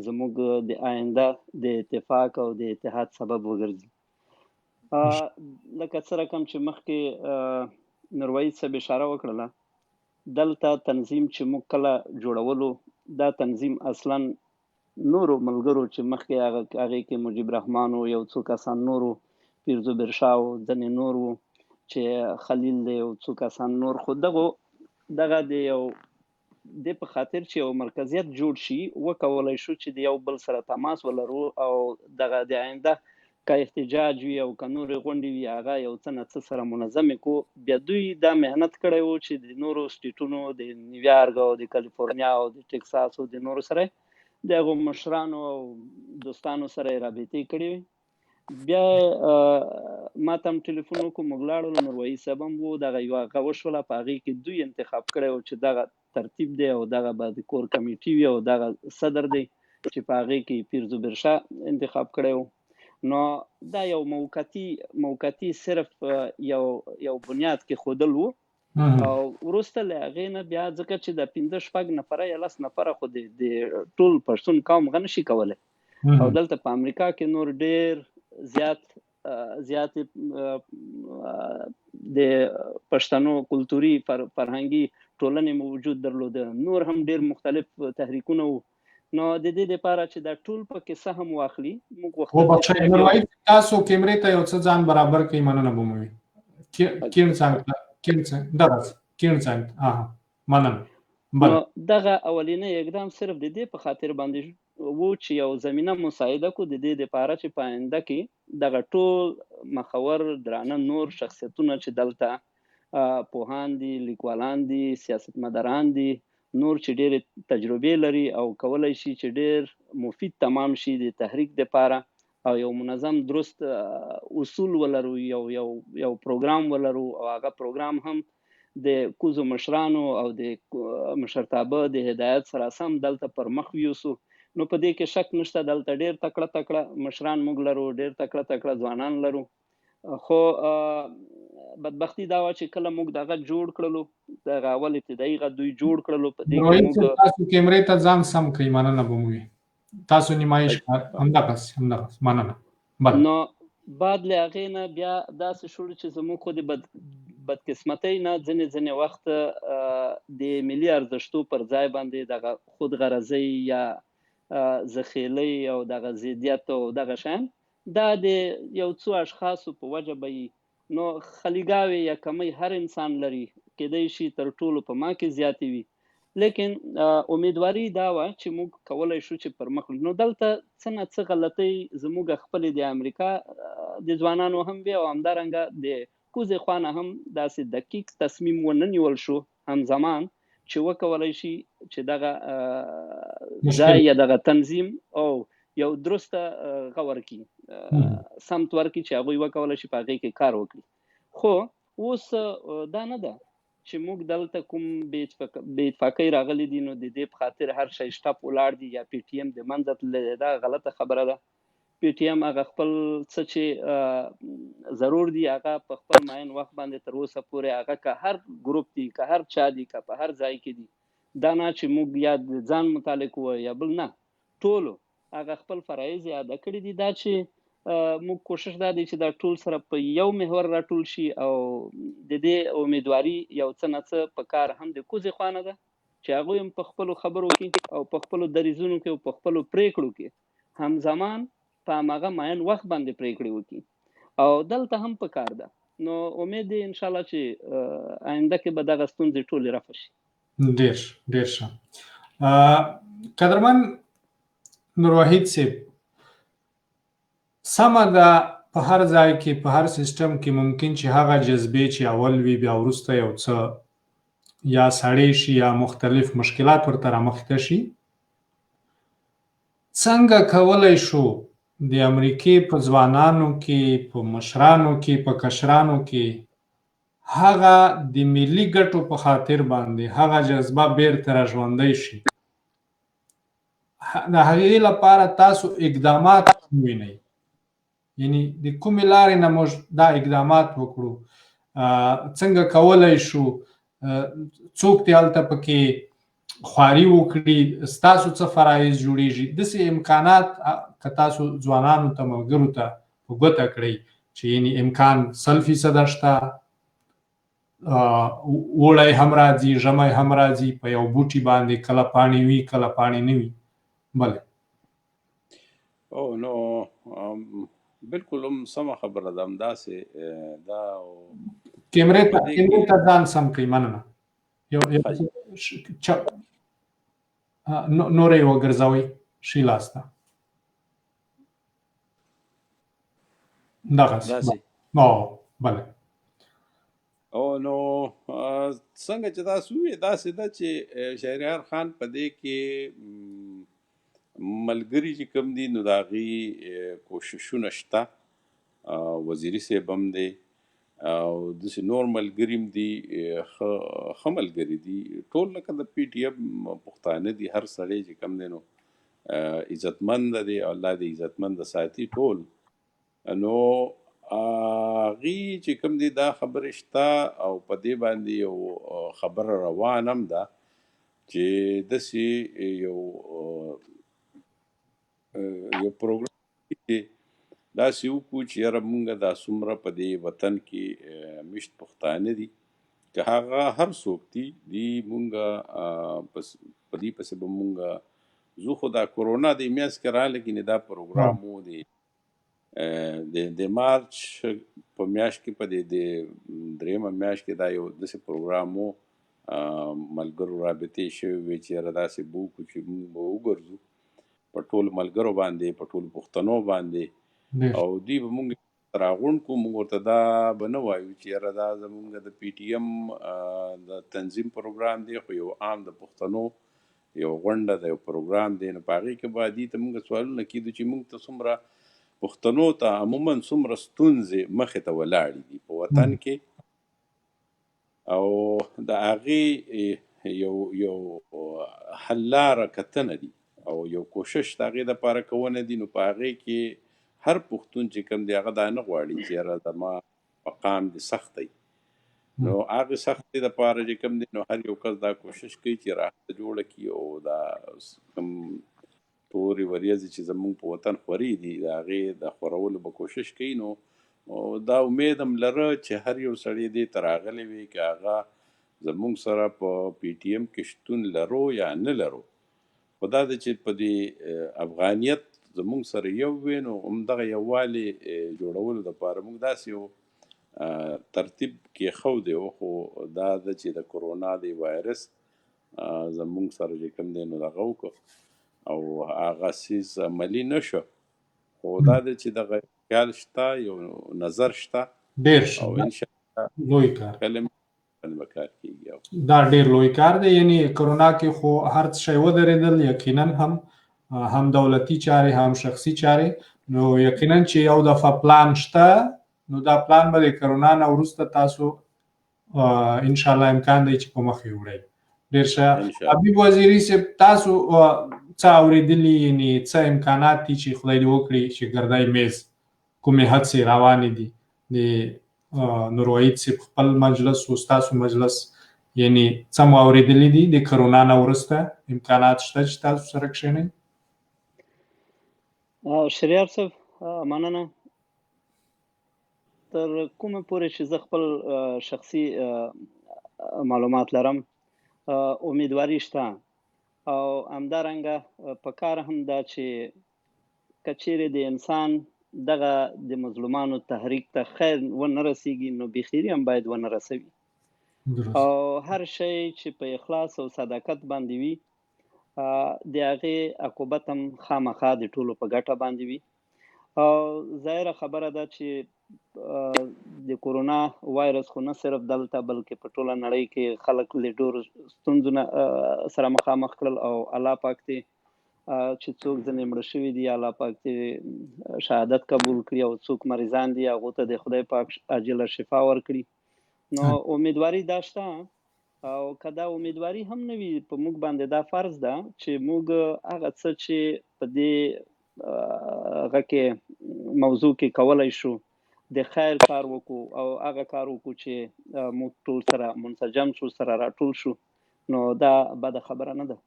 زموږ د آینده د اتفاق او د اتحاد سبب وګرځي. لکه څه رقم چې مخکې میرویس صاحب اشاره وکړله، دلته تنظیم چې موږ کله جوړولو، دا تنظیم اصلا نورو ملګرو چې مخکې هغې کې مجیب رحمان و، یو څو کسان نور و، پیرزو برشا و، ځینې نور و چې خلیل دی، یو څو کسان نور، خو دغه د یو د په خاطر چې یو مرکزیت جوړ شي وکولای شو چې د یو بل سره تماس ولرو او دغه د آینده که احتجاج وي او که نورې غونډې وي هغه یو څه نه څه سره منظمې کو. بیا دوی دا محنت کړی و چې د نورو سټیټونو د نیویارک او د کالیفورنیا او د ټکساس او د نورو سره د هغو مشرانو او دوستانو سره یې رابطې کړې وي. بیا ما ته هم ټلیفون وکړو، موږ لاړو، میرویس صاحب هم و، دغه یوه هغه وشوله، په هغې کې دوی انتخاب کړی و چې دغه ترتیب دی او دغه به د کور کمیټي وي او دغه صدر دی چې په هغې کې پیرزو برشا انتخاب کړی و. نو دا یو موقتي صرف یو بنیاد کې ښودل و او وروسته له هغې نه بیا ځکه چې د 5-6 نفره یا 10 نفره خو د ټول پښتون قوم هغه نشي کولی او دلته په امریکا کې نور ډېر زیات د پښتنو کلتوري فرهنګي ټولنې موجود درلوده، نور هم ډېر مختلف تحریکونه وو. نو د دې لپاره چې دا ټول پکې سهم واخلي موږ وخت میرویس تاسو کیمرې ته یو څه ځان برابر کړئ، مننه به مو وي. کیڼ څنګ مننه. دغه اولینی اقدام صرف د دې په خاطر باندې وو چې یو زمینه مساعده کو د دې لپاره چې په آینده کې دغه ټول مخور درانه نور شخصیتونه چې دلته پوهان دي، لیکوالان دي، سیاستمداران دي، نور چې ډېرې تجربې لري او کولی شي چې ډېر مفید تمام شي د تحریک دپاره او یو منظم درست اصول ولرو، یو پروګرام ولرو او هغه پروګرام هم د کوزو مشرانو او د مشرتابه د هدایت سره سم دلته پر مخ یوسو. نو په دې کې شک نشته، دلته ډېر تکړه مشران موږ لرو، ډېر تکړه ځوانان لرو. خو بدبختی دا وه چې کله موږ دغه جوړ کړلو، دغه اول ابتدایي غږ دوی جوړ کړلو، په دې کې موږ تاسو کیمرې ته ځان سم کړئ، مننه به مو وي. تاسو نیمایش همدغسې مننه. بله. نو بعد له هغې نه بیا داسې شول چې زموږ خو د بدقسمتۍ نه ځینې وخت د ملي ارزښتو پر ځای باندې دغه خودغرضۍ یا ذخیلۍ او دغه ضدیت او دغه شیان دا د یو څو اشخاصو په وجه به وي. نو خلیګاوې یا کمی هر انسان لري، کیدای شي تر ټولو په ما کې زیاتې وي، لیکن امیدواري دا وه چې موږ کولی شو چې پر مخ. نو دلته څه نه څه غلطۍ زموږ خپلې د امریکا د ځوانانو هم وي او همدارنګه د کوزې خوا نه هم داسې دقیق تصمیم ونه نیول شو همزمان چې وکولی شي چې دغه ځای یا دغه تنظیم او یو درسته غور کی سمت ورکړي چې هغوی وکولی شي په هغې کې کار وکړي. خو اوس دا نه ده چې موږ دلته کوم بې اتفاقۍ راغلي دي، نو د دې په خاطر هر شی شټپ ولاړ دي یا پی ټي ایم د منځه تللی، دا غلطه خبره ده. پی ټي ایم هغه خپل څه چې ضرور دي هغه په خپل معین وخت باندې تر اوسه پورې هغه که هر ګروپ دي، که هر چا دي، که په هر ځای کې دي، دا نه چې موږ یا د ځان متعلق وایو یا بل نه، ټولو هغه خپل فرایض یې ادا کړي دي. دا چې موږ کوشش دا دی چې دا ټول سره په یو محور راټول شي او د دې امیدواري یو څه نه څه په کار هم د کوزې خوا نه ده چې هغوی هم په خپلو خبرو کې او په خپلو دریځونو کې او په خپلو پریکړو کې همزمان په هماغه معین وخت باندې پریکړې وکړي او دلته هم په کار ده. نو امید دی انشاءالله چې آینده کې به دغه ستونزې ټولې رفع شي. ډېر ښه. قدرمن نور وحید صاحب، سمه ده په هر ځای کې په هر سیستم کې ممکن چې هغه جذبې چې اول وي بیا وروسته یو څه یا سړې شي یا مختلف مشکلات ورته رامخته شي. څنګه کولی شو د امریکې په ځوانانو کې، په مشرانو کې، په کشرانو کې هغه د ملي ګټو په خاطر باندې هغه جذبه بیرته راژوندی شي؟ د هغې لپاره تاسو اقدامات ووینئ، یعنی د کومې لارې نه موږ دا اقدامات وکړو؟ څنګه کولی شو څوک دې هلته پکې خواري وکړي؟ ستاسو څه فرایض جوړېږي؟ داسې امکانات که تاسو ځوانانو ته، ملګرو ته په ګوته کړئ چې یعنې امکان 100% شته، اوړی هم راځي، ژمی هم راځي، په یو بوټي باندې کله پاڼې وي کله پاڼې نه وي. بله. نو بالکل هم سمه خبره ده، همداسې دا کیمرې ته ځان سم کړئ، مننه. نورې وګرځوئ ښي لاس ته دغسې. بله. نو څنګه چې تاسو وویل داسې ده چې شهریار خان په دې کې ملګري چې کوم دي نو د هغې کوششونه شته، وزیري صاحب هم دی او داسې نور ملګري هم دي، ښه ملګري دي ټول، لکه د پی ټي ایم پښتانه دي، هر سړی چې کوم دی نو عزتمنده دی او الله دې عزتمنده ساتي ټول. نو هغې چې کوم دی دا خبرې شته او په دې باندې یو خبره روان هم ده چې داسې یو پروګرام چې داسې وکړو چې یاره مونږ دا څومره په دې وطن کې مشت پښتانه دي، که هغه هر څوک دي، مونږ په دې پسې به مونږ ځو. خو دا کرونا د میاشت کې راغله، کې دا پروګرام و د مارچ په میاشت کې، په دې درېیمه میاشت کې دا یو داسې پروګرام و، ملګرو رابطې شوې وې چې یاره داسې به وکړو چې مونږ به وګرځو په ټولو ملګرو باندې، په ټولو پښتنو باندې، او دوی به مونږ راغونډ کړو، موږ ورته دا به نه وایو چې یاره دا زموږ د پی ټي ایم د تنظیم پروګرام دی، خو یو عام د پښتنو یو غونډه د یو پروګرام دی. نو په هغې کې به دې ته موږ سوالونه کېدو چې موږ ته څومره پښتنو ته عموما څومره ستونزې مخې ته ولاړې دي په وطن کې، او د هغې یو حل لاره کتنه دي او یو کوشش د هغې دپاره کونه دي. نو په هغې کې هر پښتون چې کوم دی هغه دا نه غواړي چې یاره زما مقام دې سخت دی. نو هغې سختۍ دپاره چې کوم دی نو هر یو کس دا کوشش کوي چې راحته جوړه کړي او دا کوم تورې وریځې چې زموږ په وطن خورې دي د هغې د خورولو به کوشش کوي. نو دا امید هم لره چې هر یو سړی دې ته راغلی وي که هغه زموږ سره په پی ټي ایم کې شتون لرو یا نه لرو، خو دا ده چې په دې افغانیت زموږ سره یو وي. نو همدغه یووالي جوړولو دپاره موږ داسې یو ترتیب کېښودی و، خو دا ده چې د کرونا د وایرس زموږ سره چې کوم دی نو دغه وکړو او هغه څیز عملي نه شو. خو دا ده چې دغه خیال شته، یو نظر شته، ډېر ښه، او انشاءالله لوی کار کلمه به کار کېږي. دا ډېر لوی کار دی. یعنې کرونا کې خو هر څه شی ودرېدل، یقینا هم دولتي چارې هم شخصي چارې. نو یقینا چې یو دفعه پلان شته نو دا پلان به د کرونا نه وروسته تاسو انشاءالله امکان دی چې په مخ یې وړئ. ډېر ښه. حبیب وزیري صاحب، تاسو څه اورېدلي، یعنې څه امکانات دي چې خدای دې وکړي چې ګردی میز کومې هڅې روانې دي د نور وحید صاحب خپل مجلس او ستاسو مجلس، یعنې څه مو اورېدلي دي د کرونا نه وروسته امکانات شته چې تاسو سره کښېنئ؟ شهریار صاحب مننه. تر کومه پورې چې زه خپل شخصي معلومات لرم امیدواري شته، او همدارنګه په کار هم دا چې که چیرې د انسان دغه د مظلومانو تحریک ته خیر ونه رسیږي نو بېخیري هم باید ونه رسوي، او هر شی چې په اخلاص او صداقت باندې وي د هغې عقوبت هم خامخا د ټولو په ګټه باندې وي. او ظاهره خبره ده چې د کورونا وایرس خو نه صرف دلته بلکې په ټوله نړۍ کې خلک له ډېرو ستونزو سره مخامخ کړل، او الله پاک دې چې څوک ځینې مړه شوي دي الله پاک دې شهادت قبول کړي، او څوک مریضان دي هغو ته د خدای پاک عاجله شفا ورکړي. نو امیدواري دا شته، او که دا امیدواري هم نه وي په موږ باندې دا فرض ده چې موږ هغه څه چې په دې هغه کې موضوع کې کولی شو د خیر کار وکړو او هغه کار وکړو چې موږ ټول سره منسجم شو، سره راټول شو، نو دا بده خبره نه ده.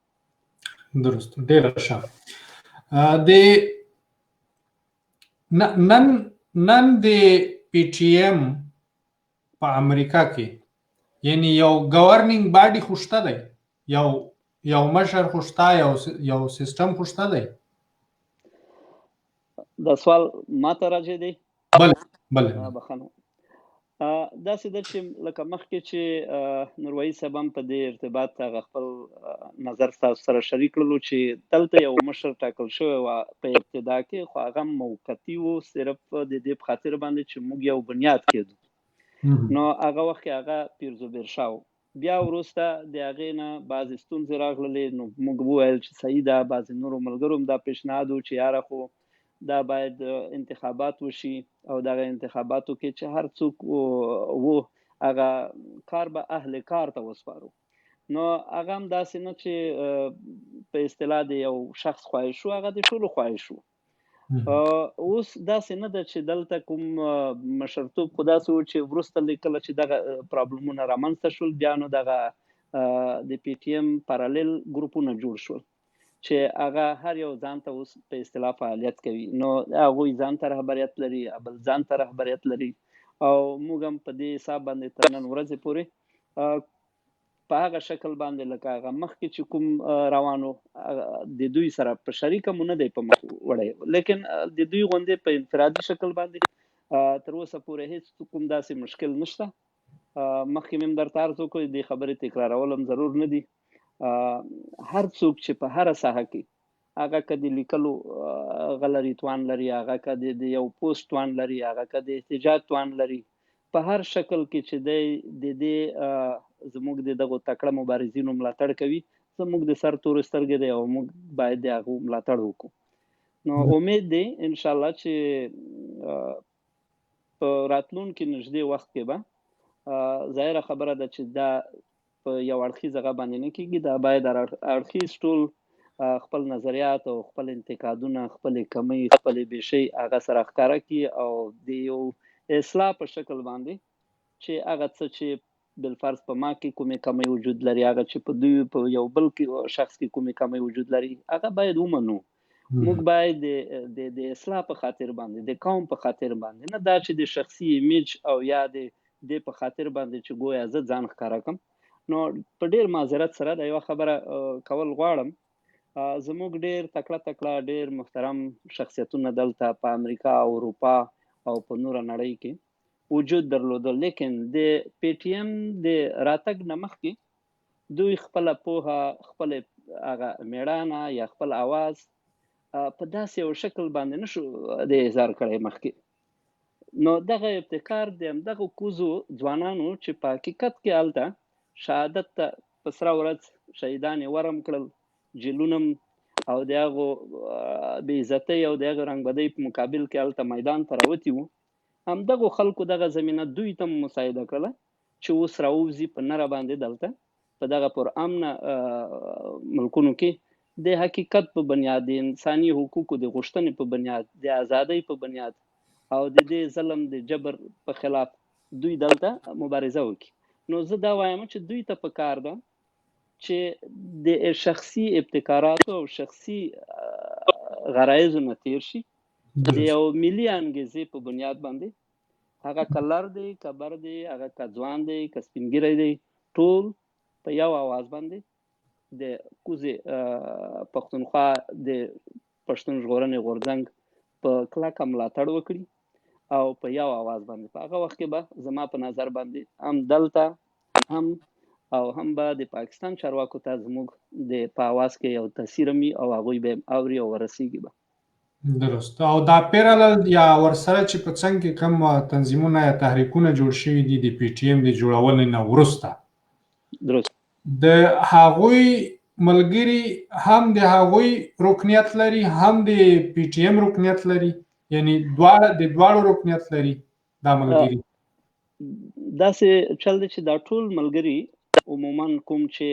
درست، ډېره ښه. نن د پی ټي ایم په امریکا کې یعنی یو گورنینګ باډي خو شته دی، یو مشر خو شته، یو سیستم خو شته دی. دا سوال ما ته راځي دی؟ بله. بخښنه. داسې ده چې لکه مخکې چې نور وحید صاحب هم په دې ارتباط هغه خپل نظر تاسو سره شریک کړلو چې دلته یو مشر ټاکل شوی و په ابتدا کې، خو هغه موقتي و، صرف د دې په خاطر باندې چې موږ یو بنیاد کېدو. نو هغه وخت کې هغه پیر زبیر شاه و. بیا وروسته د هغې نه بعضې ستونزې راغللې، نو موږ وویل چې صحیح ده. بعضې نورو ملګرو هم دا پیشنهاد و چې یاره خو دا باید انتخابات وشي، او دغه انتخاباتو کې چې هر څوک و هغه کار به اهل کار ته وسپارو. نو هغه هم داسې نه چې په اصطلاح د یو شخص خواهش و، هغه د ټولو خواهش و. اوس داسې نه ده چې دلته کوم مشرتوب خو داسې و چې وروسته کله چې دغه پرابلمونه رامنځته شول، بیا نو دغه د پی ټي ایم پارالیل ګروپونه جوړ شول چې هغه هر یو ځان ته اوس په اصطلاح فعالیت کوي. نو هغوی ځان ته رهبریت لري، بل ځان ته رهبریت لري، او موږ هم په دې حساب باندې تر نن ورځې پورې په هغه شکل باندې لکه هغه مخکې چې کوم روانو د دوی سره په شریکه مو نه دی په مخ وړی، لیکن د دوی غوندې په انفرادي شکل باندې تر اوسه پورې هیڅ کوم داسې مشکل نشته. مخکې مې هم درته عرض وکړ، دې خبرې تکرارول هم ضرور نه دي. هر څوک چې په هره ساحه کې هغه که د لیکلو هغه لري توان لري، هغه که د یو پوسټ توان لري، هغه که د احتجاج توان لري، په هر شکل کې چې دی د دې زموږ د دغو تکړه مبارزینو ملاتړ کوي، زموږ د سر تورې سترګې دی او موږ باید د هغو ملاتړ وکړو. نو امید دی انشاءالله چې په راتلونکي نږدې وخت کې به ظاهره خبره ده چې دا په یو اړخیز هغه باندې نه کېږي، دا باید اړخیز ټول خپل نظریات او خپل انتقادونه، خپلې کمۍ، خپلې بیشۍ هغه سره ښکاره کړي او د یو اصلاح په شکل باندې چې هغه څه چې بالفرض په ما کې کومې کمۍ وجود لري، هغه چې په دوی په یو بل کې شخص کې کومې کمۍ وجود لري، هغه باید ومنو. موږ باید د اصلاح په خاطر باندې، د قوم په خاطر باندې، نه دا چې د شخصي ایمیج او یا د په خاطر باندې چې ګویا زه ځان ښکاره کړم. نو په ډېر معذرت سره د یوه خبره کول غواړم، زموږ ډېر تکړه ډېر محترم شخصیتونه دلته په امریکا او اروپا او په نوره نړۍ کې وجود درلوده، لیکن د پی ټي ایم د راتګ نه مخکې دوی خپله پوهه، خپل هغه میړانه یا خپل اواز په داسې یو شکل باندې نشو د اظهار کړی مخکې. نو دغه ابتکار د همدغو کوزو ځوانانو چې په حقیقت کې هلته شهادت ته په سره ورځ شهیدان یې ورم کړل، جیلونه او د هغو بې عزتۍ او د هغو رنګبدۍ په مقابل کې هلته میدان ته راوتي وو، همدغو خلکو دغه زمینه دوی ته مساعده کړله چې اوس راووځي په نره باندې دلته په دغه پر امنه ملکونو کې د حقیقت په بنیاد، د انساني حقوقو د غوښتنې په بنیاد، د ازادۍ په بنیاد او د دې ظلم د جبر په خلاف دوی دلته مبارزه وکړي. نو زه دا وایم چې دوی ته پکار ده چې د شخصي ابتکاراتو او شخصي غرایزو نه تیر شي، د یو ملي انګیزې په بنیاد باندې، هغه که لر دی، که بر دی، هغه که ځوان دی، که سپین ږیری دی، ټول په یو اواز باندې د کوزې پښتونخوا د پښتون ژغورنې غورځنګ په کلکه ملاتړ وکړي او په یو اواز باندې. په هغه وخت کې به زما په نظر باندې هم دلته هم او هم به د پاکستان چارواکو ته زموږ د په اواز کې یو تاثیر وي او هغوی به اوري او ورسیږي به. درست. او دا پیرالل یا ورسره چې په څنګ کې کوم تنظیمونه یا تحریکونه جوړ شوي دي د پی ټي ایم د جوړونې نه وروسته، درست، د هغوی ملګري هم د هغوی رکنیت لري، هم د پی ټي ایم رکنیت لري، یعنی دواړو رکنیت لري دا ملګري؟ داسې چل دی چې دا ټول ملګري عموما کوم چې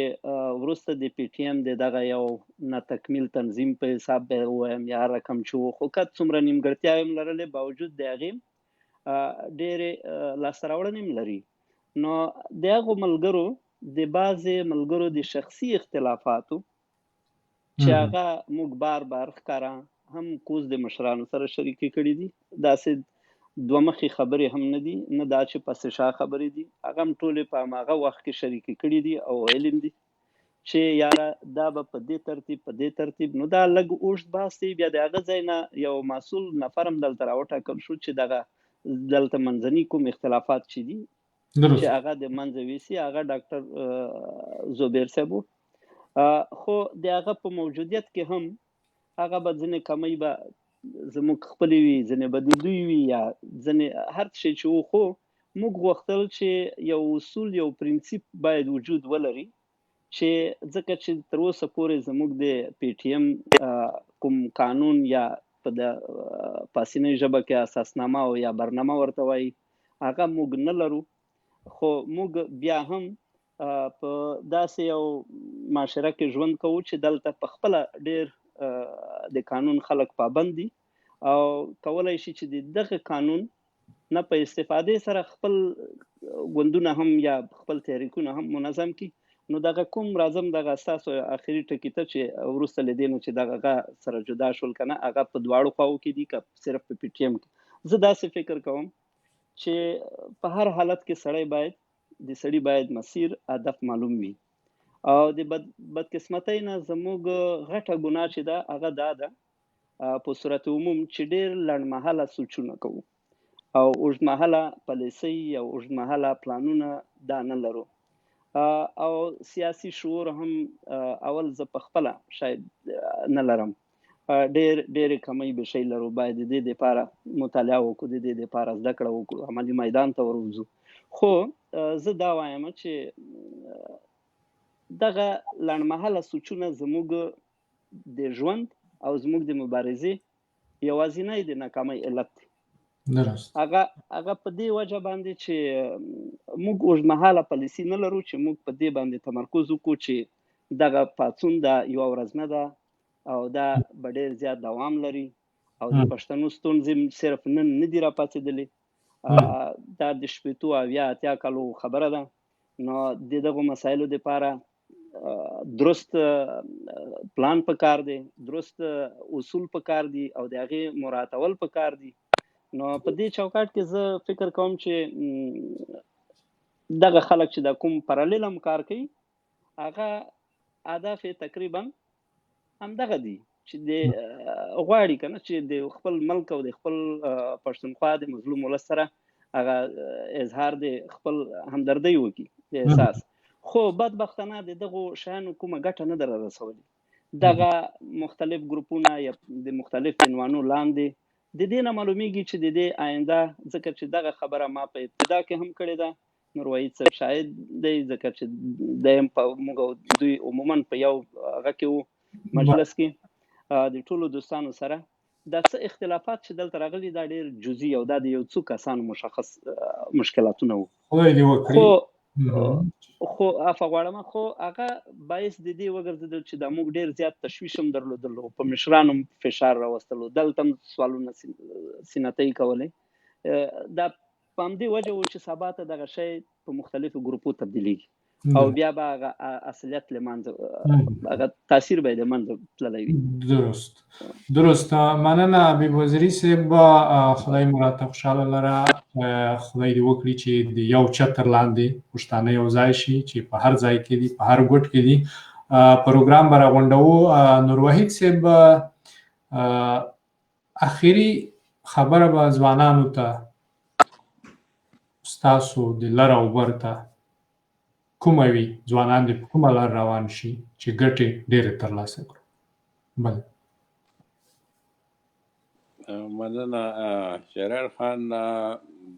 وروسته د پی ټي ایم د دغه یو ناتکمیل تنظیم په حساب به ووایم یا رقم چې و، خو که څومره نیمګړتیاوې هم لرلې باوجود د هغې ډېرې لاسته راوړنې هم لري. نو د هغو ملګرو د بعضې ملګرو د شخصي اختلافاتو چې هغه موږ بار ښکاره هم کوز د مشرانو سره شریکې کړي دي، داسې دوه مخې خبرې هم نه دي، نه دا چې پس شا خبرې دي، هغه هم ټولې په هماغه وخت کې شریکې کړي دي او علم دي چې یاره دا به په دې ترتیب. نو دا لږ اوږد بحث دی. بیا د هغه ځای نه یو مسؤل نفر هم دلته راوټاکل شو چې دغه دلته منځني کوم اختلافات چې دي چې هغه د منځه ویسي، هغه ډاکټر زبیر صاحب و. خو د هغه په موجودیت کې هم هغه به ځینې کمی به زموږ خپلې وي، ځینې به د دوی وي، یا ځینې هر شی چې و، خو موږ غوښتل چې یو اصول، یو پرنسیپ باید وجود ولري چې ځکه چې تر اوسه پورې زموږ د پی ټي ایم کوم قانون یا په د پاسینۍ ژبه کې اساسنامه او یا برنامه ورته وایي هغه موږ نه لرو، خو موږ بیا هم په داسې یو معاشره کې ژوند کوو چې دلته په خپله ډېر د قانون خلک پابند دي او کولی شي چې دغه قانون نه په استفادې سره خپل ګوندونه هم یا خپل تحریکونه هم منظم کړي. نو دغه کوم راځم دغه ستاسو اخري ټکي ته چې وروسته له دې نه چې دغه سره جدا شول که نه، هغه په دواړو خواو کې دي که صرف په پی ټي ایم کې. زه داسې فکر کوم چې په هر حالت کې سړی باید مسیر هدف معلوم وي او د بدقسمتۍ نه زموږ غټه ګناه چې ده هغه دا ده په صورت عموم چې ډېر لنډمهاله سوچونه کوو او اوږدمهاله پالیسۍ او اوږدمهاله پلانونه دا نه لرو او سیاسي شعور هم اول زه په خپله شاید نه لرم ډېرې کمۍ به شی لرو، باید د دې دپاره مطالعه وکړو، د دې دپاره زده کړه وکړو، عملي میدان ته وروځو. خو زه دا وایم چې دغه لنډمهاله سوچونه زموږ د ژوند او زموږ د مبارزې یوازینی د ناکامۍ علت دی. درست. هغه په دې وجه باندې چې موږ اوږدمهاله پالیسي نه لرو چې موږ په دې باندې تمرکز وکړو چې دغه پاڅون دا یوه ورځ نه ده او دا به ډېر زیات دوام لري او د پښتنو ستونزې صرف نن نه دي راپاڅېدلې، دا د 80 اویا اتیا کالو خبره ده. نو د دغو مسایلو دپاره درست پلان پکار دی، درست اصول پکار دي او د هغې مراعاتول پکار دي. نو په دې چوکاټ کې زه فکر کوم چې دغه خلک چې د کوم پرالیل هم کار کوي هغه اهداف تقریبا همدغه دي چې د غواړي که نه چې د خپل ملک او د خپل پښتونخوا د مظلوم ولس سره هغه اظهار د خپل همدردۍ وکړي د احساس. خو بدبختانه د دغو شیانو کومه ګټه نه ده رارسولې. دغه مختلف ګروپونه یا د مختلف عنوانو لاندې د دې نه معلومیږي چې د دې آینده، ځکه چې دغه خبره ما په ابتدا کې هم کړې ده، نور وحید صاحب شاهد دی، ځکه چې دیم په موږ دوی عموما په یو هغه کې وو مجلس کې د ټولو دوستانو سره دا څه اختلافات چې دلته راغلي دا ډېر جزئي او دا د یو څو کسانو مشخص مشکلاتونه وو. خو عفو غواړم، خو هغه باعث د دې وګرځېدل چې دا موږ ډېر زیات تشویش هم درلودلو، په مشرانو فشار راوستلو، دلته هم سوالونه سینتۍ کولې. دا په همدې وجه و چې سبا ته دغه شی په مختلفو ګروپو تبدیلېږي او بیا به هغه اصلیت له منځه، هغه تاثیر به یې له منځه تللی وي. درست. مننه حبیب وزیري صاحب، خدای مو راته خوشحاله لره. خدای دې وکړي چې د یو چتر لاندې پښتانه یو ځای شي، چې په هر ځای کې دي، په هر ګوټ کې دي. پروګرام به راغونډوو. نور وحید صاحب، اخري خبره به ځوانانو ته ستاسو د لر او بر ته کومه وي؟ ځوانان دې په کومه لار روان شي چې ګټې ډېرې ترلاسه کړو؟ بله. مننه شهریار خان.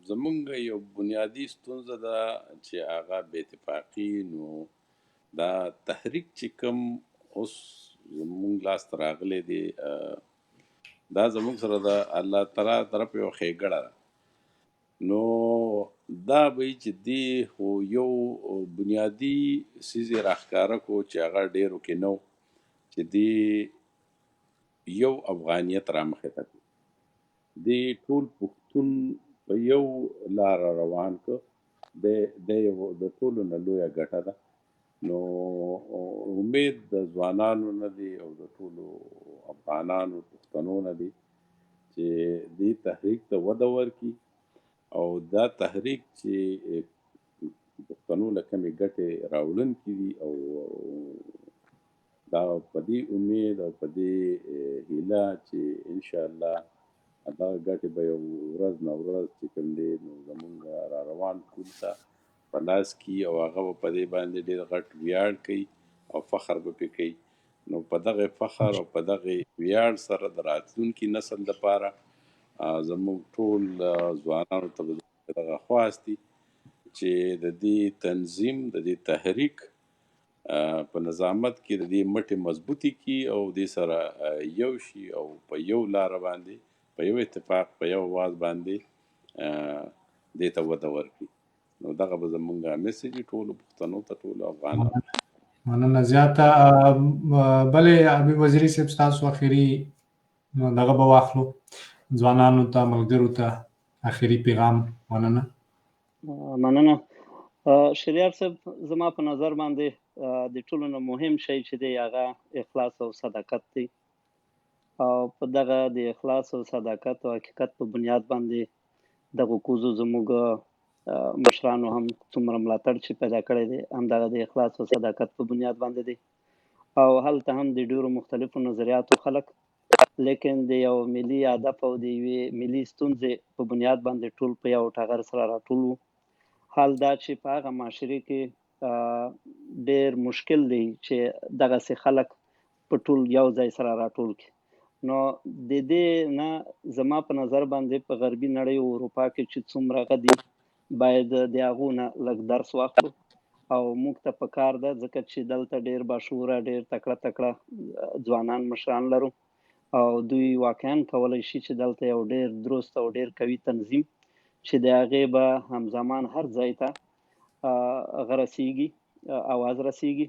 زمونږ یو بنیادي ستونزه ده چې هغه بې اتفاقي. نو دا تحریک چې کوم اوس زمونږ لاسته راغلی دی دا زمونږ سره د الله تعالی طرف یو ښېګړه ده. نو دا به چې دی خو یو بنیادي څیز یې راښکاره کړو چې هغه ډېرو کې نه و، چې دی یو افغانیت رامخې ته کړو، دی ټول پښتون په یو لاره روان کړ. د ټولو نه لویه ګټه ده. نو امید د ځوانانو نه دی او د ټولو افغانانو پښتنو نه دی چې دې تحریک ته وده ورکړي او دا تحریک چې پښتنو له کمې ګټې راوړونکي دي او دا په دې امید او په دې هیله چې انشاءالله دغه ګټې به یو ورځ نه ورځ چې کوم دی نو زمونږ را روان ټول ته په لاس کې او هغه به په دې باندې ډېر غټ ویاړ کوي او فخر به پرې کوي. نو په دغه فخر او په دغه ویاړ سره د راتلونکي نسل دپاره زموږ ټول ځوانانو ته دغه خواست دي چې د دې تنظیم د دې تحریک په نظامت کې د دې مټې مضبوطې کړي او دې سره یو شي او په یو لاره باندې په یو اتفاق په یو آواز باندې دې ته وده ورکړي. نو دغه به زمونږ میسج ټولو پښتنو ته، ټولو افغانانو. مننه زیاته. بلې حبیب وزیري صاحب ستاسو اخري دغه به واخلو ځوانانو ته، ملګرو ته اخري پیغام. مننه. شهریار صاحب، زما په نظر باندې د ټولو نه مهم شی چې دی هغه اخلاص او صداقت دی او په دغه د اخلاص او صداقت او حقیقت په بنیاد باندې دغه کوزو زموږ مشرانو هم څومره ملاتړ چې پیدا کړی دی همدغه د اخلاص او صداقت په بنیاد باندې دی او هلته هم د ډېرو مختلفو نظریاتو خلک، لیکن د یو ملي هدف او د یوې ملي ستونزې په بنیاد باندې ټول په یو ټغر سره راټول وو. حال دا چې په هغه معاشرې کې ډېر مشکل دی چې دغسې خلک په ټول یو ځای سره راټول کړي. نو د دې نه زما په نظر باندې په غربي نړۍ او اروپا کې چې څومره غدي باید د هغو نه لږ درس واخلو او موږ ته پکار ده ځکه چې دلته ډېر باشعوره ډېر تکړه ځوانان مشران لرو او دوی واقعا کولی شي چې دلته یو ډېر درست او ډېر قوي تنظیم چې د هغې به همزمان هر ځای ته هغه رسیږي اواز رسیږي.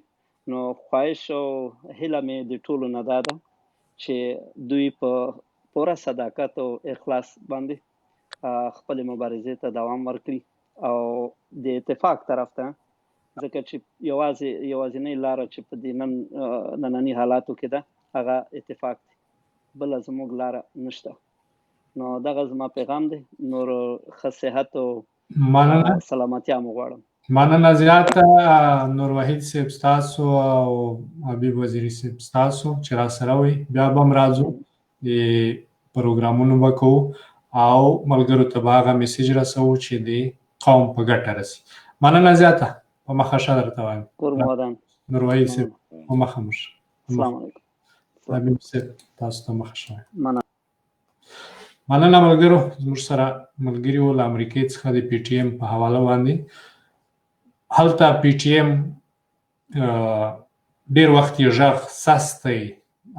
نو خواهش او هیله مې د ټولو نه دا ده چې دوی په پوره صداقت او اخلاص باندې خپل مبارزې ته دوام ورکړي او د اتفاق طرف ته، ځکه چې یوازینۍ لاره چې په دې ننني حالاتو کې ده هغه اتفاق دی، بله زموږ لاره نشته. نو دغه زما پیغام دی. نور ښه صحت او سلامتیا مو غواړم. مننه زیاته نور وحید صاحب ستاسو او حبیب وزیري صاحب ستاسو چې را سره وئ. بیا به هم راځو د پروګرامونو به کوو او ملګرو ته به هغه میسیج رسوو چې د قوم په ګټه رسي. مننه زیاته، په مخه ښه درته وایم. کور مو ودان. نور وحید صاحب په مخه مو ښه. السلام علیکم. حبیب صاحب تاسو ته مخه ښه. مننه ملګرو، زموږ سره ملګري وو له امریکې څخه د پی ټي ایم په حواله باندې. هلته پی ټي ایم ډېر وخت یې غږ سست دی،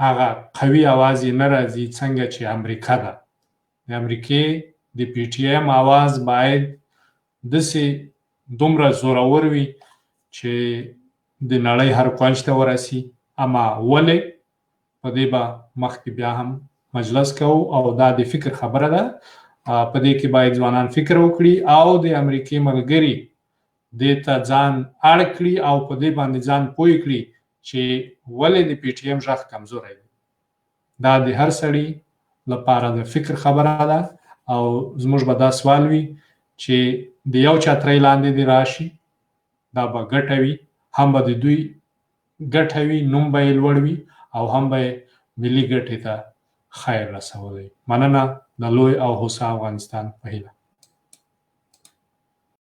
هغه قوي اواز یې نه راځي څنګه چې امریکا ده. د امریکې د پی ټي ایم اواز باید داسې دومره زورور وي چې د نړۍ هر کونج ته ورسي. اما ولې؟ په دې به مخکې بیا هم مجلس کوو او دا د فکر خبره ده. په دې کې باید ځوانان فکر وکړي او د امریکې ملګري دې ته ځان اړ کړي او په دې باندې ځان پوه کړي چې ولې د پی ټي ایم غږ کمزوری دی. دا د هر سړي لپاره د فکر خبره ده او زموږ به دا سوال وي چې د یو چترۍ لاندې دې راشي، دا به ګټه وي، هم به د دوی ګټه وي، نوم به یې لوړ وي او هم به ملي ګټې ته خیر رسولی. مننه. د لوی او هوسا افغانستان په هیله.